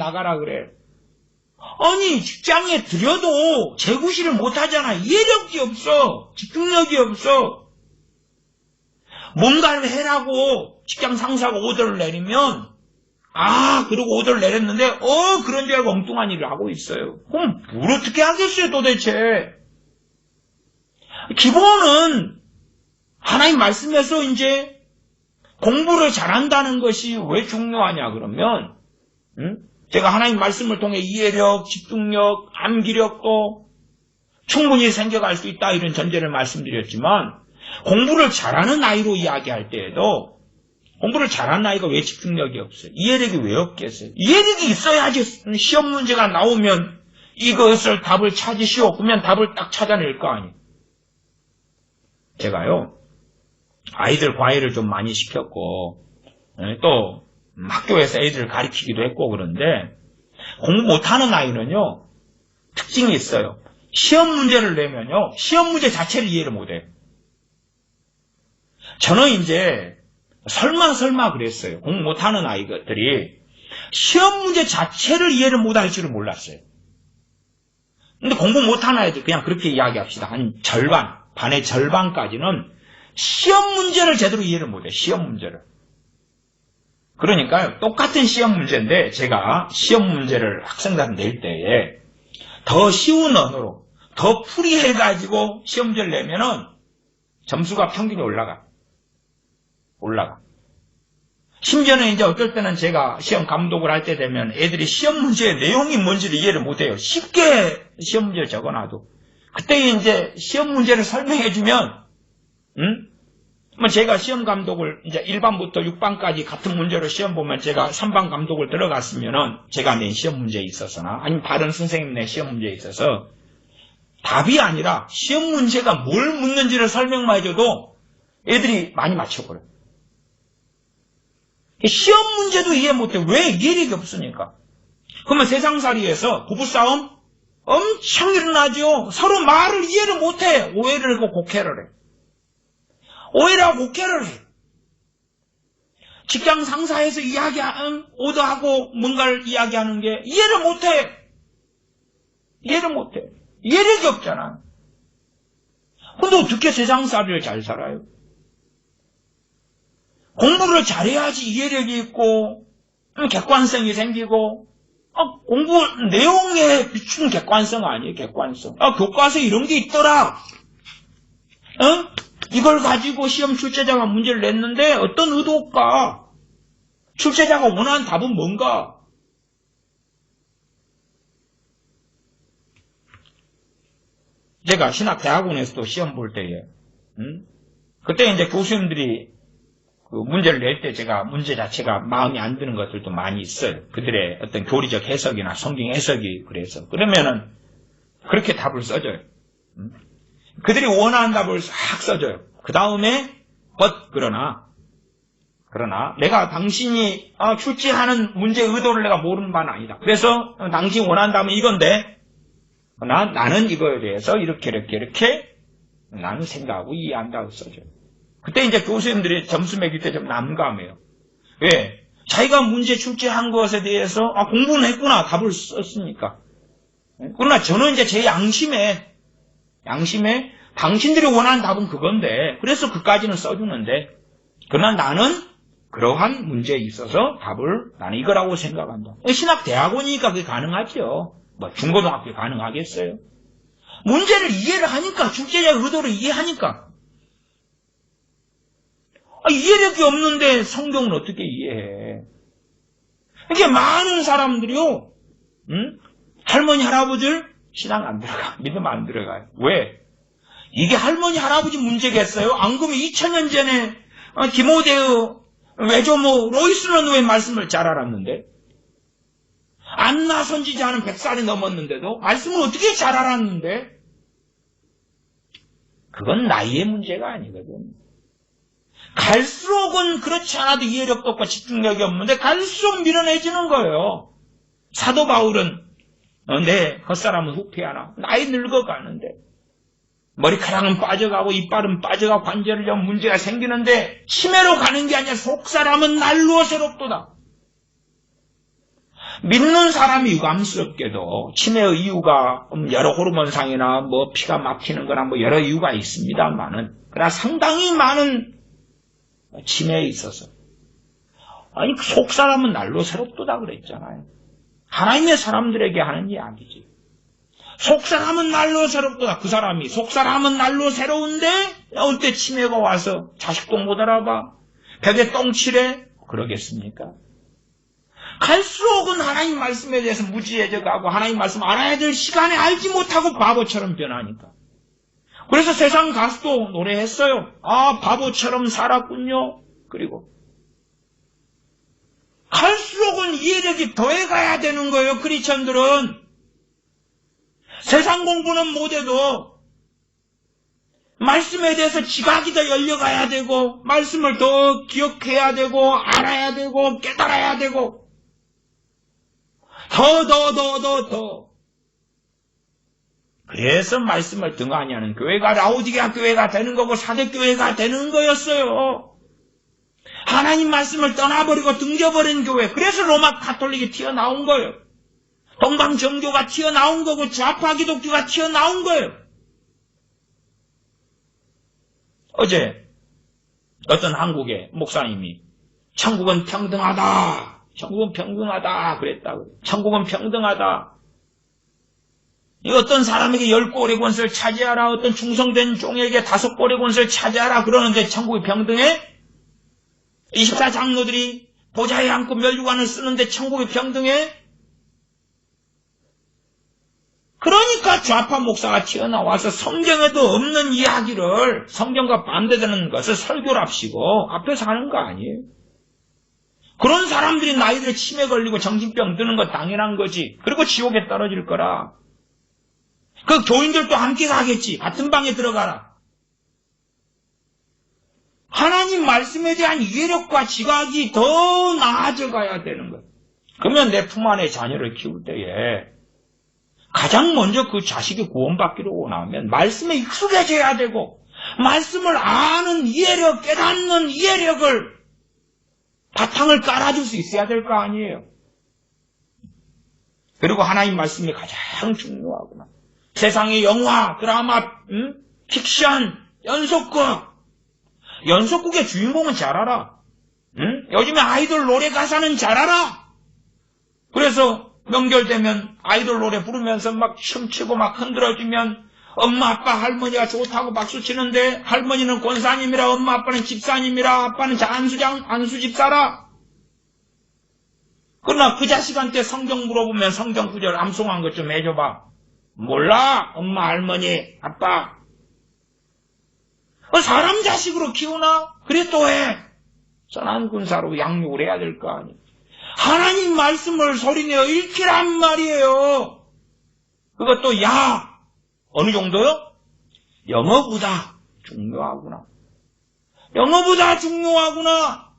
아니 직장에 들여도 재구시를 못하잖아. 이해력이 없어. 집중력이 없어. 뭔가를 해라고 직장 상사가 오더를 내리면 그리고 오더를 내렸는데 그런 줄 알고 엉뚱한 일을 하고 있어요. 그럼 뭘 어떻게 하겠어요 도대체. 기본은 하나님 말씀에서 이제 공부를 잘한다는 것이 왜 중요하냐 그러면 제가 하나님 말씀을 통해 이해력, 집중력, 암기력도 충분히 생겨갈 수 있다 이런 전제를 말씀드렸지만 공부를 잘하는 아이로 이야기할 때에도 공부를 잘하는 아이가 왜 집중력이 없어요? 이해력이 왜 없겠어요? 이해력이 있어야지 시험 문제가 나오면 이것을 답을 찾으시오. 그러면 답을 딱 찾아낼 거 아니에요. 제가요 아이들 과외를 좀 많이 시켰고 또 학교에서 애들을 가르치기도 했고 그런데 공부 못하는 아이는요 특징이 있어요. 시험 문제를 내면요 시험 문제 자체를 이해를 못해요. 저는 이제 설마 그랬어요. 공부 못하는 아이들이 시험 문제 자체를 이해를 못할 줄은 몰랐어요. 근데 공부 못하는 아이들 그냥 그렇게 이야기합시다. 한 절반, 반의 절반까지는 시험 문제를 제대로 이해를 못해요. 시험 문제를. 그러니까요, 똑같은 시험 문제인데 제가 시험 문제를 학생들한테 낼 때에 더 쉬운 언어로 더 풀이해가지고 시험 문제를 내면은 점수가 평균이 올라가. 심지어는 이제 어떨 때는 제가 시험 감독을 할 때 되면 애들이 시험 문제의 내용이 뭔지를 이해를 못해요. 쉽게 시험 문제를 적어놔도. 그때 이제 시험 문제를 설명해주면, 뭐 제가 시험 감독을 이제 1반부터 6반까지 같은 문제로 시험 보면 제가 3반 감독을 들어갔으면은 제가 낸 시험 문제에 있어서나 아니면 다른 선생님 낸 시험 문제에 있어서 답이 아니라 시험 문제가 뭘 묻는지를 설명만 해줘도 애들이 많이 맞춰버려요. 시험 문제도 이해 못해. 왜? 이해력이 없으니까. 그러면 세상살이에서 부부싸움 엄청 일어나죠. 서로 말을 이해를 못해. 오해를 하고 곡해를 해. 오해를 하고 곡해를 해. 직장 상사에서 오더하고 뭔가를 이야기하는 게 이해를 못해. 이해력이 없잖아. 근데 어떻게 세상살이를 잘 살아요? 공부를 잘해야지 이해력이 있고 객관성이 생기고 공부 내용에 비춘 객관성 아니에요. 객관성. 교과서에 이런 게 있더라. 이걸 가지고 시험 출제자가 문제를 냈는데 어떤 의도일까? 출제자가 원하는 답은 뭔가? 제가 신학대학원에서도 시험 볼 때에 그때 이제 교수님들이 그 문제를 낼 때 제가 문제 자체가 마음에 안 드는 것들도 많이 있어요. 그들의 어떤 교리적 해석이나 성경 해석이 그래서. 그러면은 그렇게 답을 써줘요. 그들이 원하는 답을 싹 써줘요. 그 다음에 그러나 내가 당신이 출제하는 문제의 의도를 내가 모르는 바는 아니다. 그래서 당신이 원하는 답은 이건데 나는 이거에 대해서 이렇게 나는 생각하고 이해한다고 써줘요. 그때 이제 교수님들이 점수 매길 때 좀 난감해요. 왜? 자기가 문제 출제한 것에 대해서 공부는 했구나. 답을 썼으니까. 그러나 저는 이제 제 양심에 당신들이 원하는 답은 그건데 그래서 그까지는 써주는데 그러나 나는 그러한 문제에 있어서 답을 나는 이거라고 생각한다. 신학대학원이니까 그게 가능하죠. 뭐 중고등학교에 가능하겠어요? 문제를 이해를 하니까 출제자의 의도를 이해하니까 이해력이 없는데 성경은 어떻게 이해해? 이렇게 많은 사람들이요, 할머니, 할아버지를 신앙 안 들어가. 믿음 안 들어가요. 왜? 이게 할머니, 할아버지 문제겠어요? 안 그러면 2000년 전에 디모데의 외조모 로이스는 왜 말씀을 잘 알았는데? 안나 선지자는 100살이 넘었는데도 말씀을 어떻게 잘 알았는데? 그건 나이의 문제가 아니거든. 갈수록은 그렇지 않아도 이해력도 없고 집중력이 없는데 갈수록 밀어내지는 거예요. 사도 바울은 내 헛사람은 후퇴하나 나이 늙어가는데 머리카락은 빠져가고 이빨은 빠져가고 관절에 좀 문제가 생기는데 치매로 가는 게 아니라 속사람은 날로 새롭도다. 믿는 사람이 유감스럽게도 치매의 이유가 여러 호르몬상이나 뭐 피가 막히는 거나 뭐 여러 이유가 있습니다만은 그러나 상당히 많은 치매에 있어서 속사람은 날로 새롭도다 그랬잖아요. 하나님의 사람들에게 하는 이야기지. 속사람은 날로 새롭도다. 그 사람이 속사람은 날로 새로운데 어때 치매가 와서 자식도 못 알아봐. 벽에 똥칠해? 그러겠습니까? 갈수록은 하나님 말씀에 대해서 무지해져가고 하나님 말씀 알아야 될 시간에 알지 못하고 바보처럼 변하니까. 그래서 세상 가수도 노래했어요. 바보처럼 살았군요. 그리고 갈수록은 이해력이 더해가야 되는 거예요. 크리스천들은. 세상 공부는 못해도 말씀에 대해서 지각이 더 열려가야 되고 말씀을 더 기억해야 되고 알아야 되고 깨달아야 되고 더 그래서 말씀을 등한히 하는 교회가 라오디게아 교회가 되는 거고 사대교회가 되는 거였어요. 하나님 말씀을 떠나버리고 등져버린 교회. 그래서 로마 가톨릭이 튀어나온 거예요. 동방정교가 튀어나온 거고 좌파 기독교가 튀어나온 거예요. 어제 어떤 한국의 목사님이 천국은 평등하다. 천국은 평등하다 그랬다고. 천국은 평등하다. 어떤 사람에게 10골의 권세를 차지하라. 어떤 충성된 종에게 5골의 권세를 차지하라. 그러는데 천국이 평등해? 24장로들이 보좌에 앉고 멸류관을 쓰는데 천국이 평등해? 그러니까 좌파 목사가 튀어나와서 성경에도 없는 이야기를 성경과 반대되는 것을 설교랍시고 앞에서 하는 거 아니에요. 그런 사람들이 나이들에 치매 걸리고 정신병 드는 건 당연한 거지. 그리고 지옥에 떨어질 거라. 그 교인들도 함께 가겠지. 같은 방에 들어가라. 하나님 말씀에 대한 이해력과 지각이 더 나아져 가야 되는 거예요. 그러면 내 품 안에 자녀를 키울 때에 가장 먼저 그 자식이 구원받기로 원하면 말씀에 익숙해져야 되고 말씀을 아는 이해력, 깨닫는 이해력을 바탕을 깔아줄 수 있어야 될 거 아니에요. 그리고 하나님 말씀이 가장 중요하구나. 세상의 영화, 드라마, 픽션, 연속극의 주인공은 잘 알아. 요즘에 아이돌 노래 가사는 잘 알아. 그래서 명절 되면 아이돌 노래 부르면서 막 춤추고 막 흔들어주면 엄마, 아빠, 할머니가 좋다고 박수 치는데 할머니는 권사님이라 엄마, 아빠는 집사님이라 아빠는 안수 집사라. 그러나 그 자식한테 성경 물어보면 성경 구절 암송한 것 좀 해줘봐. 몰라. 엄마, 할머니, 아빠. 사람 자식으로 키우나? 그래 또 해. 선한 군사로 양육을 해야 될 거 아니야. 하나님 말씀을 소리내어 읽히란 말이에요. 그것도 어느 정도요? 영어보다 중요하구나. 영어보다 중요하구나.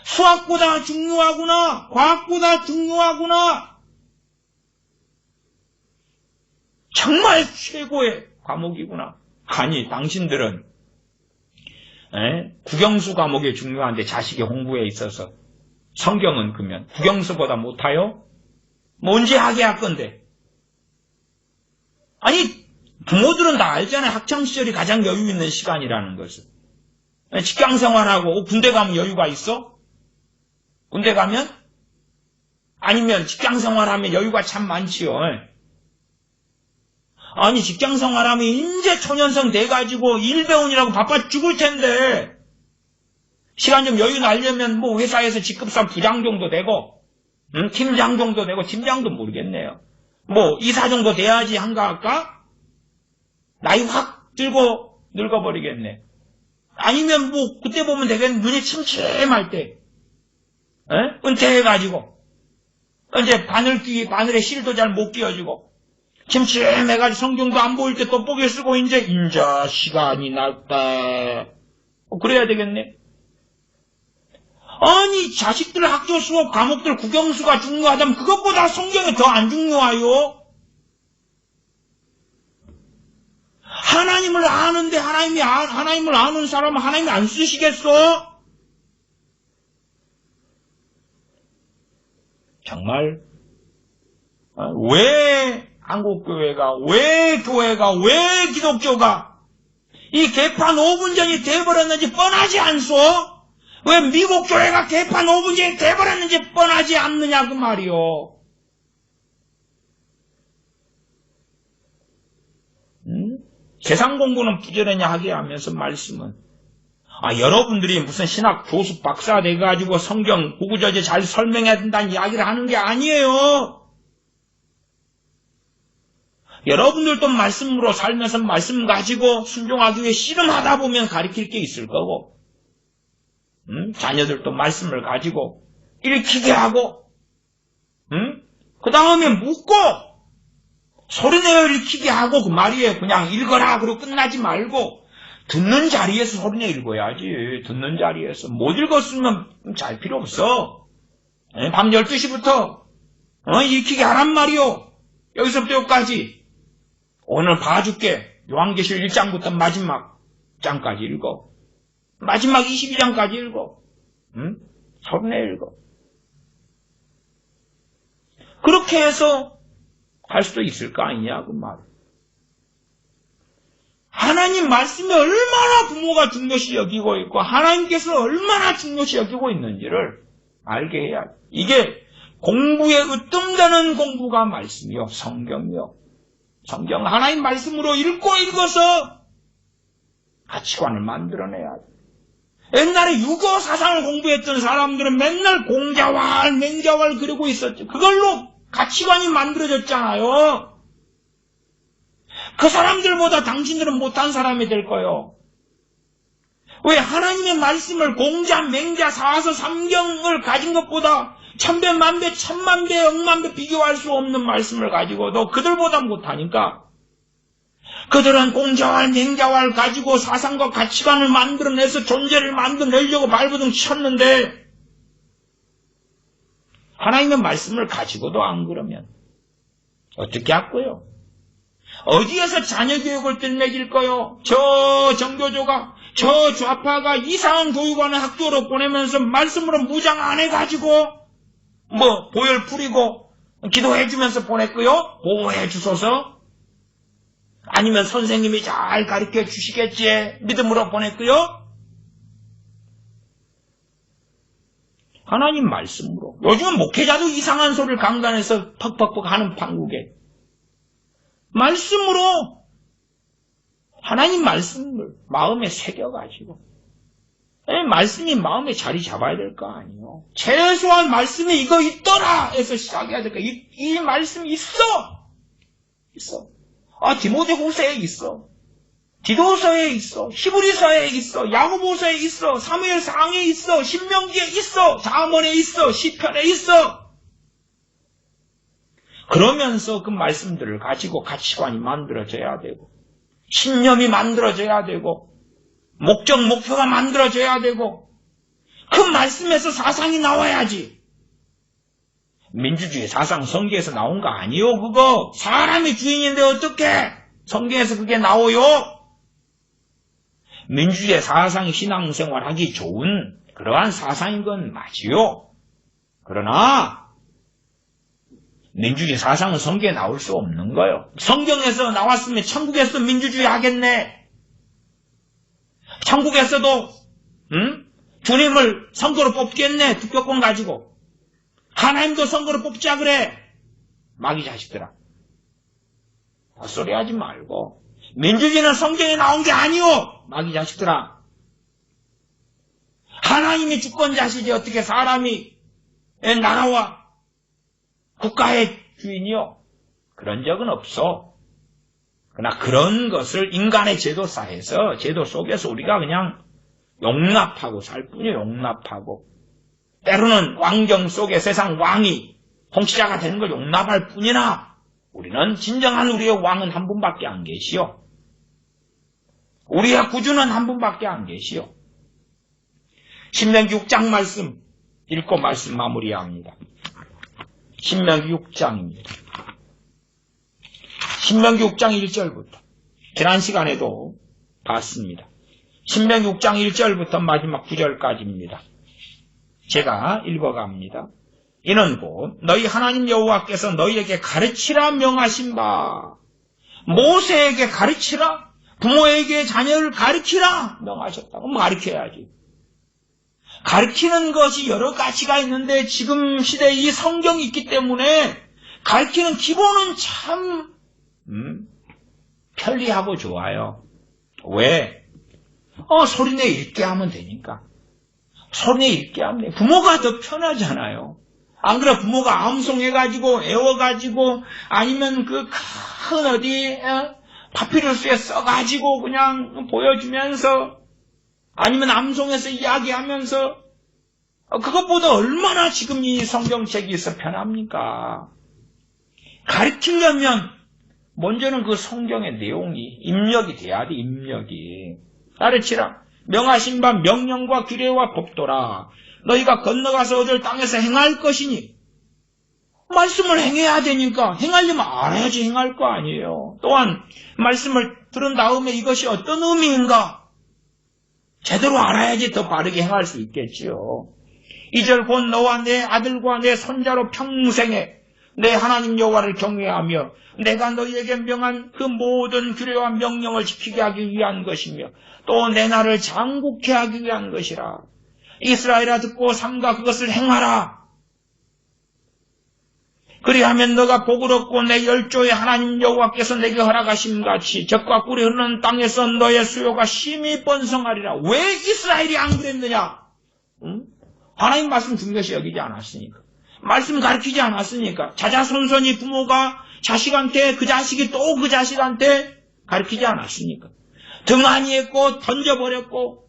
수학보다 중요하구나. 과학보다 중요하구나. 정말 최고의 과목이구나. 아니, 당신들은 국영수 과목이 중요한데 자식의 홍보에 있어서 성경은 그러면 국영수보다 못해요? 언제 하게 할 건데? 아니, 부모들은 다 알잖아요. 학창시절이 가장 여유 있는 시간이라는 것을. 직장생활하고 군대 가면 여유가 있어? 군대 가면? 아니면 직장생활하면 여유가 참 많지요. 아니, 직장생활하면 인제 초년생 돼가지고 일 배우느라고 바빠 죽을 텐데 시간 좀 여유 날려면 뭐 회사에서 직급상 부장 정도 되고 팀장 정도 되고 팀장도 모르겠네요. 뭐 이사 정도 돼야지 한가 할까? 나이 확 들고 늙어버리겠네. 아니면 뭐 그때 보면 되겠네. 눈이 침침할 때 은퇴해가지고 이제 바늘에 실도 잘 못 끼워지고 침침해가지고 성경도 안 보일 때 떡볶이 쓰고 이제 인자 시간이 났다. 그래야 되겠네. 아니, 자식들 학교 수업 과목들 국영수가 중요하다면 그것보다 성경이 더 안 중요해요? 하나님을 아는데 하나님을 아는 사람은 하나님이 안 쓰시겠어? 정말 왜 한국교회가, 왜 교회가, 왜 기독교가 이 개판 5분 전이 돼버렸는지 뻔하지 않소? 왜 미국 교회가 개판 5분 전이 돼버렸는지 뻔하지 않느냐 그 말이요. 세상 공부는 부지런히 하게 하면서 말씀은 여러분들이 무슨 신학 교수 박사 돼가지고 성경 구구절절 잘 설명해야 된다는 이야기를 하는 게 아니에요. 여러분들도 말씀으로 살면서 말씀 가지고 순종하기 위해 씨름하다 보면 가르칠 게 있을 거고 자녀들도 말씀을 가지고 읽히게 하고 그 다음에 묻고 소리내어 읽히게 하고 그 말이에요. 그냥 읽어라 그러고 끝나지 말고 듣는 자리에서 소리내어 읽어야지. 듣는 자리에서 못 읽었으면 잘 필요 없어. 밤 12시부터 읽히게 하란 말이요. 여기서부터 여기까지 오늘 봐줄게. 요한계시록 1장부터 마지막 장까지 읽어. 마지막 22장까지 읽어. 응? 서른에 읽어. 그렇게 해서 할 수도 있을 거 아니냐 그 말. 하나님 말씀이 얼마나 부모가 중요시 여기고 있고 하나님께서 얼마나 중요시 여기고 있는지를 알게 해야 돼. 이게 공부에 으뜸되는 공부가 말씀이요. 성경이요. 성경 하나님 말씀으로 읽어서 가치관을 만들어내야 돼. 옛날에 유교 사상을 공부했던 사람들은 맨날 공자왈, 맹자왈 그러고 있었죠. 그걸로 가치관이 만들어졌잖아요. 그 사람들보다 당신들은 못한 사람이 될 거예요. 왜 하나님의 말씀을 공자, 맹자, 사서, 삼경을 가진 것보다 천배, 만배, 천만배, 억만배 비교할 수 없는 말씀을 가지고도 그들보다 못하니까 그들은 공자왈, 맹자왈 가지고 사상과 가치관을 만들어내서 존재를 만들어내려고 발버둥 쳤는데 하나님의 말씀을 가지고도 안 그러면 어떻게 할거요? 어디에서 자녀 교육을 뜰먹일 거요? 저 정교조가, 저 좌파가 이상한 교육원을 학교로 보내면서 말씀으로 무장 안 해가지고 보혈 뿌리고 기도해주면서 보냈고요? 보호해 주소서? 아니면 선생님이 잘 가르쳐 주시겠지? 믿음으로 보냈고요? 하나님 말씀으로. 요즘은 목회자도 이상한 소리를 강단에서 퍽퍽퍽 하는 판국에 말씀으로 하나님 말씀을 마음에 새겨가지고 말씀이 마음에 자리 잡아야 될 거 아니에요. 최소한 말씀이 이거 있더라 해서 시작해야 될 거야. 이 말씀이 있어. 디모데후서에 있어. 디도서에 있어. 히브리서에 있어. 야고보서에 있어. 사무엘상에 있어. 신명기에 있어. 잠언에 있어. 시편에 있어. 그러면서 그 말씀들을 가지고 가치관이 만들어져야 되고 신념이 만들어져야 되고 목표가 만들어져야 되고 그 말씀에서 사상이 나와야지. 민주주의 사상 성경에서 나온 거 아니요 그거. 사람이 주인인데 어떻게 성경에서 그게 나오요? 민주주의 사상이 신앙생활하기 좋은 그러한 사상인 건 맞지요. 그러나 민주주의 사상은 성경에 나올 수 없는 거예요. 성경에서 나왔으면 천국에서 민주주의 하겠네. 천국에서도 주님을 선거로 뽑겠네. 투표권 가지고. 하나님도 선거로 뽑자 그래. 마귀 자식들아. 헛소리 하지 말고. 민주주의는 성경에 나온 게 아니오. 마귀 자식들아. 하나님이 주권자시지 어떻게 사람이 나라와 국가의 주인이요? 그런 적은 없어. 그러나 그런 것을 인간의 제도사에서 제도 속에서 우리가 그냥 용납하고 살 뿐이에요. 용납하고. 때로는 왕정 속에 세상 왕이 통치자가 되는 걸 용납할 뿐이나 우리는 진정한 우리의 왕은 한 분밖에 안 계시오. 우리의 구주는 한 분밖에 안 계시오. 신명기 6장 말씀 읽고 말씀 마무리합니다. 신명기 6장입니다. 신명기 6장 1절부터 지난 시간에도 봤습니다. 신명기 6장 1절부터 마지막 9절까지입니다. 제가 읽어갑니다. 이는 곧 너희 하나님 여호와께서 너희에게 가르치라 명하신 바 모세에게 가르치라 부모에게 자녀를 가르치라 명하셨다고. 가르쳐야지. 가르치는 것이 여러 가지가 있는데 지금 시대에 이 성경이 있기 때문에 가르치는 기본은 참 편리하고 좋아요. 왜? 소리내 읽게 하면 되니까. 소리내 읽게 하면 돼. 부모가 더 편하잖아요. 안 그래 부모가 암송해가지고 애워가지고 아니면 그 큰 어디 파피루스에 써가지고 그냥 보여주면서 아니면 암송해서 이야기하면서 그것보다 얼마나 지금 이 성경책이 있어 편합니까? 가르치려면 먼저는 그 성경의 내용이 입력이 돼야 돼. 입력이. 가르치라. 명하신 바 명령과 규례와 법도라. 너희가 건너가서 얻을 땅에서 행할 것이니 말씀을 행해야 되니까 행하려면 알아야지 행할 거 아니에요. 또한 말씀을 들은 다음에 이것이 어떤 의미인가? 제대로 알아야지 더 바르게 행할 수 있겠지요. 2절 곧 너와 내 아들과 내 손자로 평생에 내 하나님 여호와를 경외하며 내가 너희에게 명한 그 모든 규례와 명령을 지키게 하기 위한 것이며 또 내 나라를 장국케 하기 위한 것이라. 이스라엘아 듣고 삼가 그것을 행하라. 그리하면 너가 복을 얻고 내 열조의 하나님 여호와께서 내게 허락하심 같이 젖과 꿀이 흐르는 땅에서 너의 수요가 심히 번성하리라. 왜 이스라엘이 안 그랬느냐? 응? 하나님 말씀 중요시 여기지 않았으니까. 말씀 가르치지 않았으니까. 자자손손이 부모가 자식한테 그 자식이 또 그 자식한테 가르치지 않았으니까. 등한히 했고 던져버렸고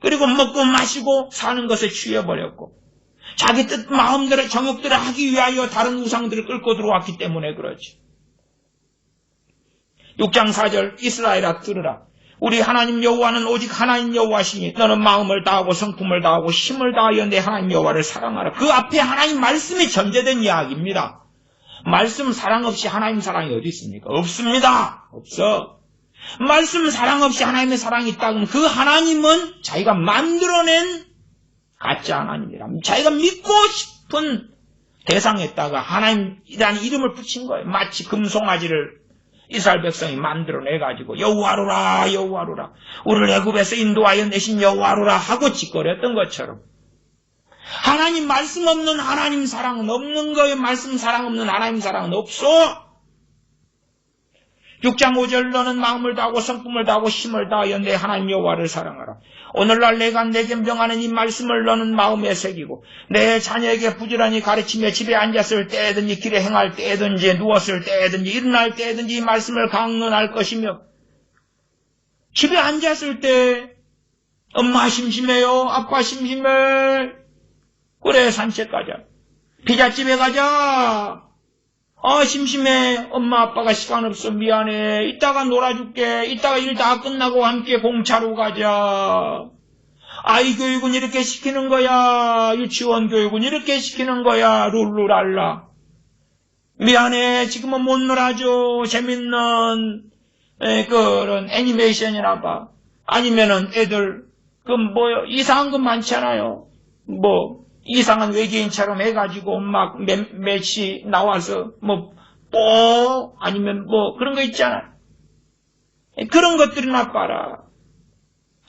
그리고 먹고 마시고 사는 것에 취해버렸고 자기 뜻 마음대로 정욕대로 하기 위하여 다른 우상들을 끌고 들어왔기 때문에 그렇지. 6장 4절 이스라엘아 들으라. 우리 하나님 여호와는 오직 하나님 여호와시니 너는 마음을 다하고 성품을 다하고 힘을 다하여 내 하나님 여호와를 사랑하라. 그 앞에 하나님 말씀이 전제된 이야기입니다. 말씀 사랑 없이 하나님 사랑이 어디 있습니까? 없습니다. 없어. 말씀 사랑 없이 하나님의 사랑이 있다 그러면 그 하나님은 자기가 만들어낸 가짜 하나님이라. 자기가 믿고 싶은 대상에다가 하나님이라는 이름을 붙인 거예요. 마치 금송아지를 이스라엘 백성이 만들어내가지고 여호와로라 여호와로라 우리를 애굽에서 인도하여 내신 여호와로라 하고 짓거렸던 것처럼 하나님 말씀 없는 하나님 사랑은 없는 거예요. 말씀 사랑 없는 하나님 사랑은 없어. 6장 5절 너는 마음을 다하고 성품을 다하고 힘을 다하여 내 하나님 여호와를 사랑하라. 오늘날 내가 내게 명하는 이 말씀을 너는 마음에 새기고 내 자녀에게 부지런히 가르치며 집에 앉았을 때든지 길에 행할 때든지 누웠을 때든지 일어날 때든지 이 말씀을 강론할 것이며 집에 앉았을 때 엄마 심심해요. 아빠 심심해. 그래 산책 가자. 피자집에 가자. 심심해. 엄마 아빠가 시간 없어. 미안해. 이따가 놀아줄게. 이따가 일 다 끝나고 함께 공차로 가자. 아이 교육은 이렇게 시키는 거야. 유치원 교육은 이렇게 시키는 거야. 룰루랄라. 미안해. 지금은 못 놀아줘. 재밌는 그런 애니메이션이나 봐. 아니면은 애들 이상한 거 많잖아요. 이상한 외계인처럼 해가지고 막 몇시 나와서 아니면 그런 거 있잖아. 그런 것들이나 봐라.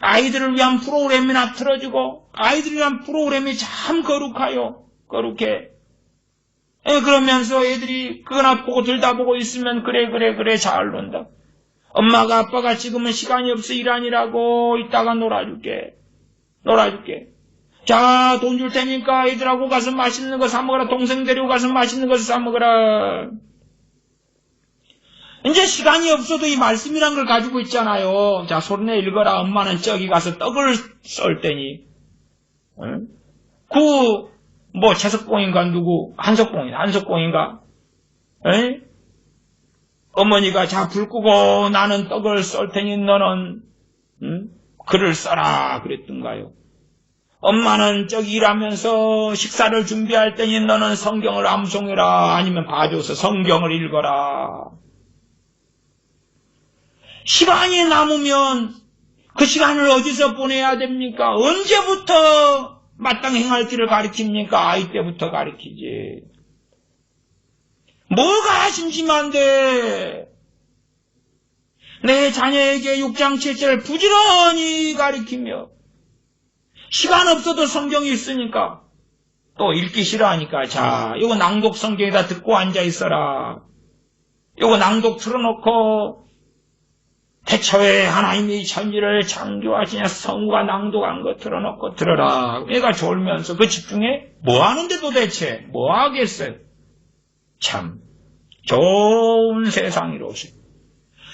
아이들을 위한 프로그램이나 틀어주고 아이들을 위한 프로그램이 참 거룩해. 그러면서 애들이 그거나 보고 들다보고 있으면 그래 잘 논다. 엄마가 아빠가 지금은 시간이 없어 일 아니라고 이따가 놀아줄게. 자, 돈 줄 테니까 애들하고 가서 맛있는 거 사 먹어라. 동생 데리고 가서 맛있는 거 사 먹어라. 이제 시간이 없어도 이 말씀이란 걸 가지고 있잖아요. 자, 소리내 읽어라. 엄마는 저기 가서 떡을 썰 테니. 채석봉인가 누구? 한석봉인가? 어머니가 자, 불 끄고 나는 떡을 썰 테니 너는 글을 써라. 그랬던가요? 엄마는 저기 일하면서 식사를 준비할 때니 너는 성경을 암송해라. 아니면 봐줘서 성경을 읽어라. 시간이 남으면 그 시간을 어디서 보내야 됩니까? 언제부터 마땅히 행할 길을 가르칩니까? 아이 때부터 가르치지. 뭐가 심심한데 내 자녀에게 6장 7절을 부지런히 가르치며 시간 없어도 성경이 있으니까 또 읽기 싫어하니까 자, 이거 낭독 성경에다 듣고 앉아있어라. 이거 낭독 틀어놓고 태초에 하나님이 천지를 창조하시냐 성우가 낭독한 거 틀어놓고 들어라. 얘가 졸면서 그 집중해? 뭐 하는데 도대체? 뭐 하겠어요? 참 좋은 세상이로서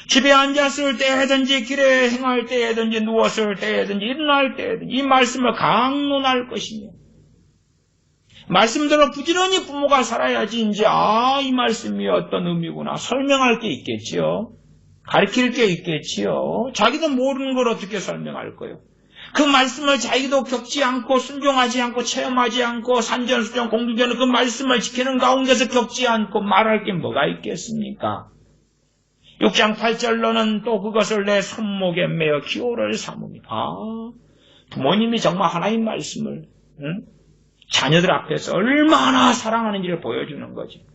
집에 앉았을 때든지 길에 행할 때든지 누웠을 때든지 일어날 때든지 이 말씀을 강론할 것이며 말씀대로 부지런히 부모가 살아야지 이제 이 말씀이 어떤 의미구나 설명할 게 있겠지요. 가르칠 게 있겠지요. 자기도 모르는 걸 어떻게 설명할 거예요. 그 말씀을 자기도 겪지 않고 순종하지 않고 체험하지 않고 산전수전 공중전을 그 말씀을 지키는 가운데서 겪지 않고 말할 게 뭐가 있겠습니까? 6장 8절로는 또 그것을 내 손목에 매어 기호를 삼으니. 부모님이 정말 하나님 말씀을 자녀들 앞에서 얼마나 사랑하는지를 보여주는 거지.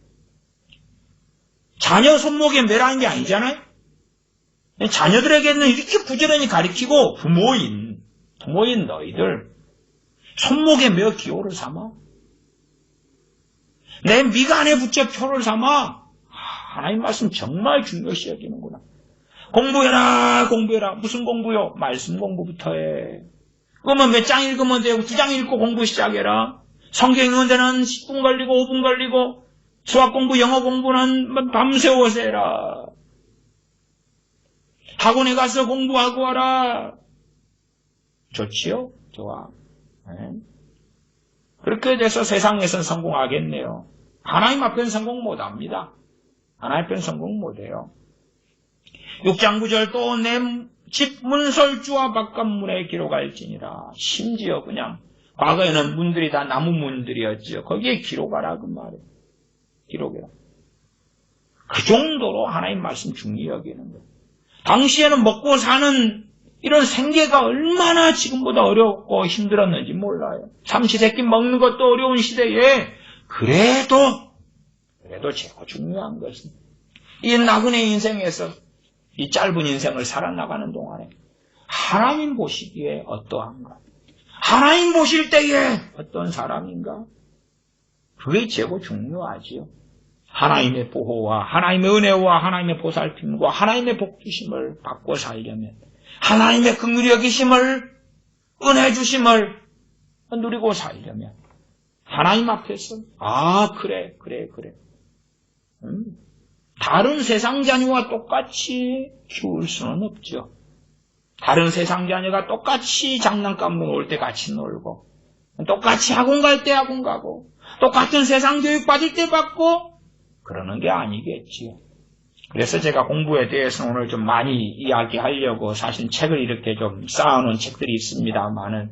자녀 손목에 매라는 게 아니잖아요. 자녀들에게는 이렇게 부지런히 가르치고 부모인 너희들 손목에 매어 기호를 삼아. 내 미간에 붙여 표를 삼아. 하나님 말씀 정말 중요시 여기는구나. 공부해라. 무슨 공부요? 말씀 공부부터 해. 그러면 몇 장 읽으면 되고 2장 읽고 공부 시작해라. 성경 읽는 데는 10분 걸리고 5분 걸리고 수학 공부, 영어 공부는 밤새워서 해라. 학원에 가서 공부하고 와라. 좋지요? 좋아. 네. 그렇게 돼서 세상에선 성공하겠네요. 하나님 앞에는 성공 못합니다. 하나님 앞에는 성공 못해요. 6장 9절 또 내 집 문설주와 바깥문에 기록할지니라. 심지어 그냥 과거에는 문들이 다 나무 문들이었죠. 거기에 기록하라 그 말이에요. 기록해라. 그 정도로 하나님 말씀 중요히 여기는 거예요. 당시에는 먹고 사는 이런 생계가 얼마나 지금보다 어렵고 힘들었는지 몰라요. 삼시세끼 먹는 것도 어려운 시대에 그래도 최고 중요한 것은 이 나그네 인생에서 이 짧은 인생을 살아나가는 동안에 하나님 보시기에 어떠한가? 하나님 보실 때에 어떤 사람인가? 그게 최고 중요하지요. 하나님의 보호와 하나님의 은혜와 하나님의 보살핌과 하나님의 복주심을 받고 살려면 하나님의 긍휼히 여기심을 은혜 주심을 누리고 살려면 하나님 앞에서 그래. 다른 세상 자녀와 똑같이 키울 수는 없죠. 다른 세상 자녀가 똑같이 장난감 놀 때 같이 놀고 똑같이 학원 갈 때 학원 가고 똑같은 세상 교육 받을 때 받고 그러는 게 아니겠지요. 그래서 제가 공부에 대해서 오늘 좀 많이 이야기하려고 사실 책을 이렇게 좀 쌓아놓은 책들이 있습니다만은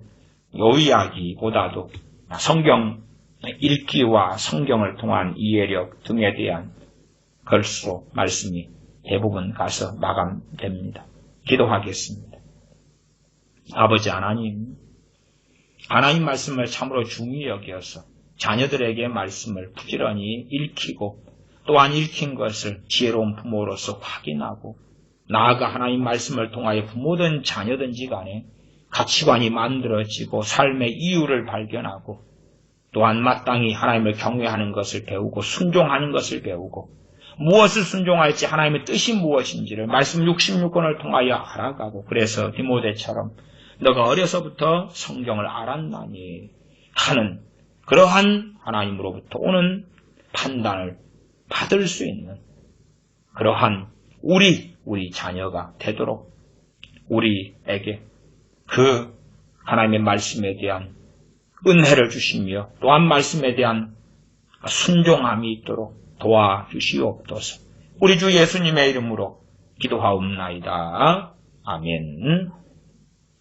요 이야기보다도 성경 읽기와 성경을 통한 이해력 등에 대한 글수로 말씀이 대부분 가서 마감됩니다. 기도하겠습니다. 아버지 하나님 말씀을 참으로 중히 여겨서 자녀들에게 말씀을 부지런히 읽히고 또한 읽힌 것을 지혜로운 부모로서 확인하고 나아가 하나님 말씀을 통하여 부모든 자녀든지 간에 가치관이 만들어지고 삶의 이유를 발견하고 또한 마땅히 하나님을 경외하는 것을 배우고 순종하는 것을 배우고 무엇을 순종할지 하나님의 뜻이 무엇인지를 말씀 66권을 통하여 알아가고 그래서 디모데처럼 너가 어려서부터 성경을 알았나니 하는 그러한 하나님으로부터 오는 판단을 받을 수 있는 그러한 우리 자녀가 되도록 우리에게 그 하나님의 말씀에 대한 은혜를 주시며 또한 말씀에 대한 순종함이 있도록 도와주시옵소서. 우리 주 예수님의 이름으로 기도하옵나이다. 아멘.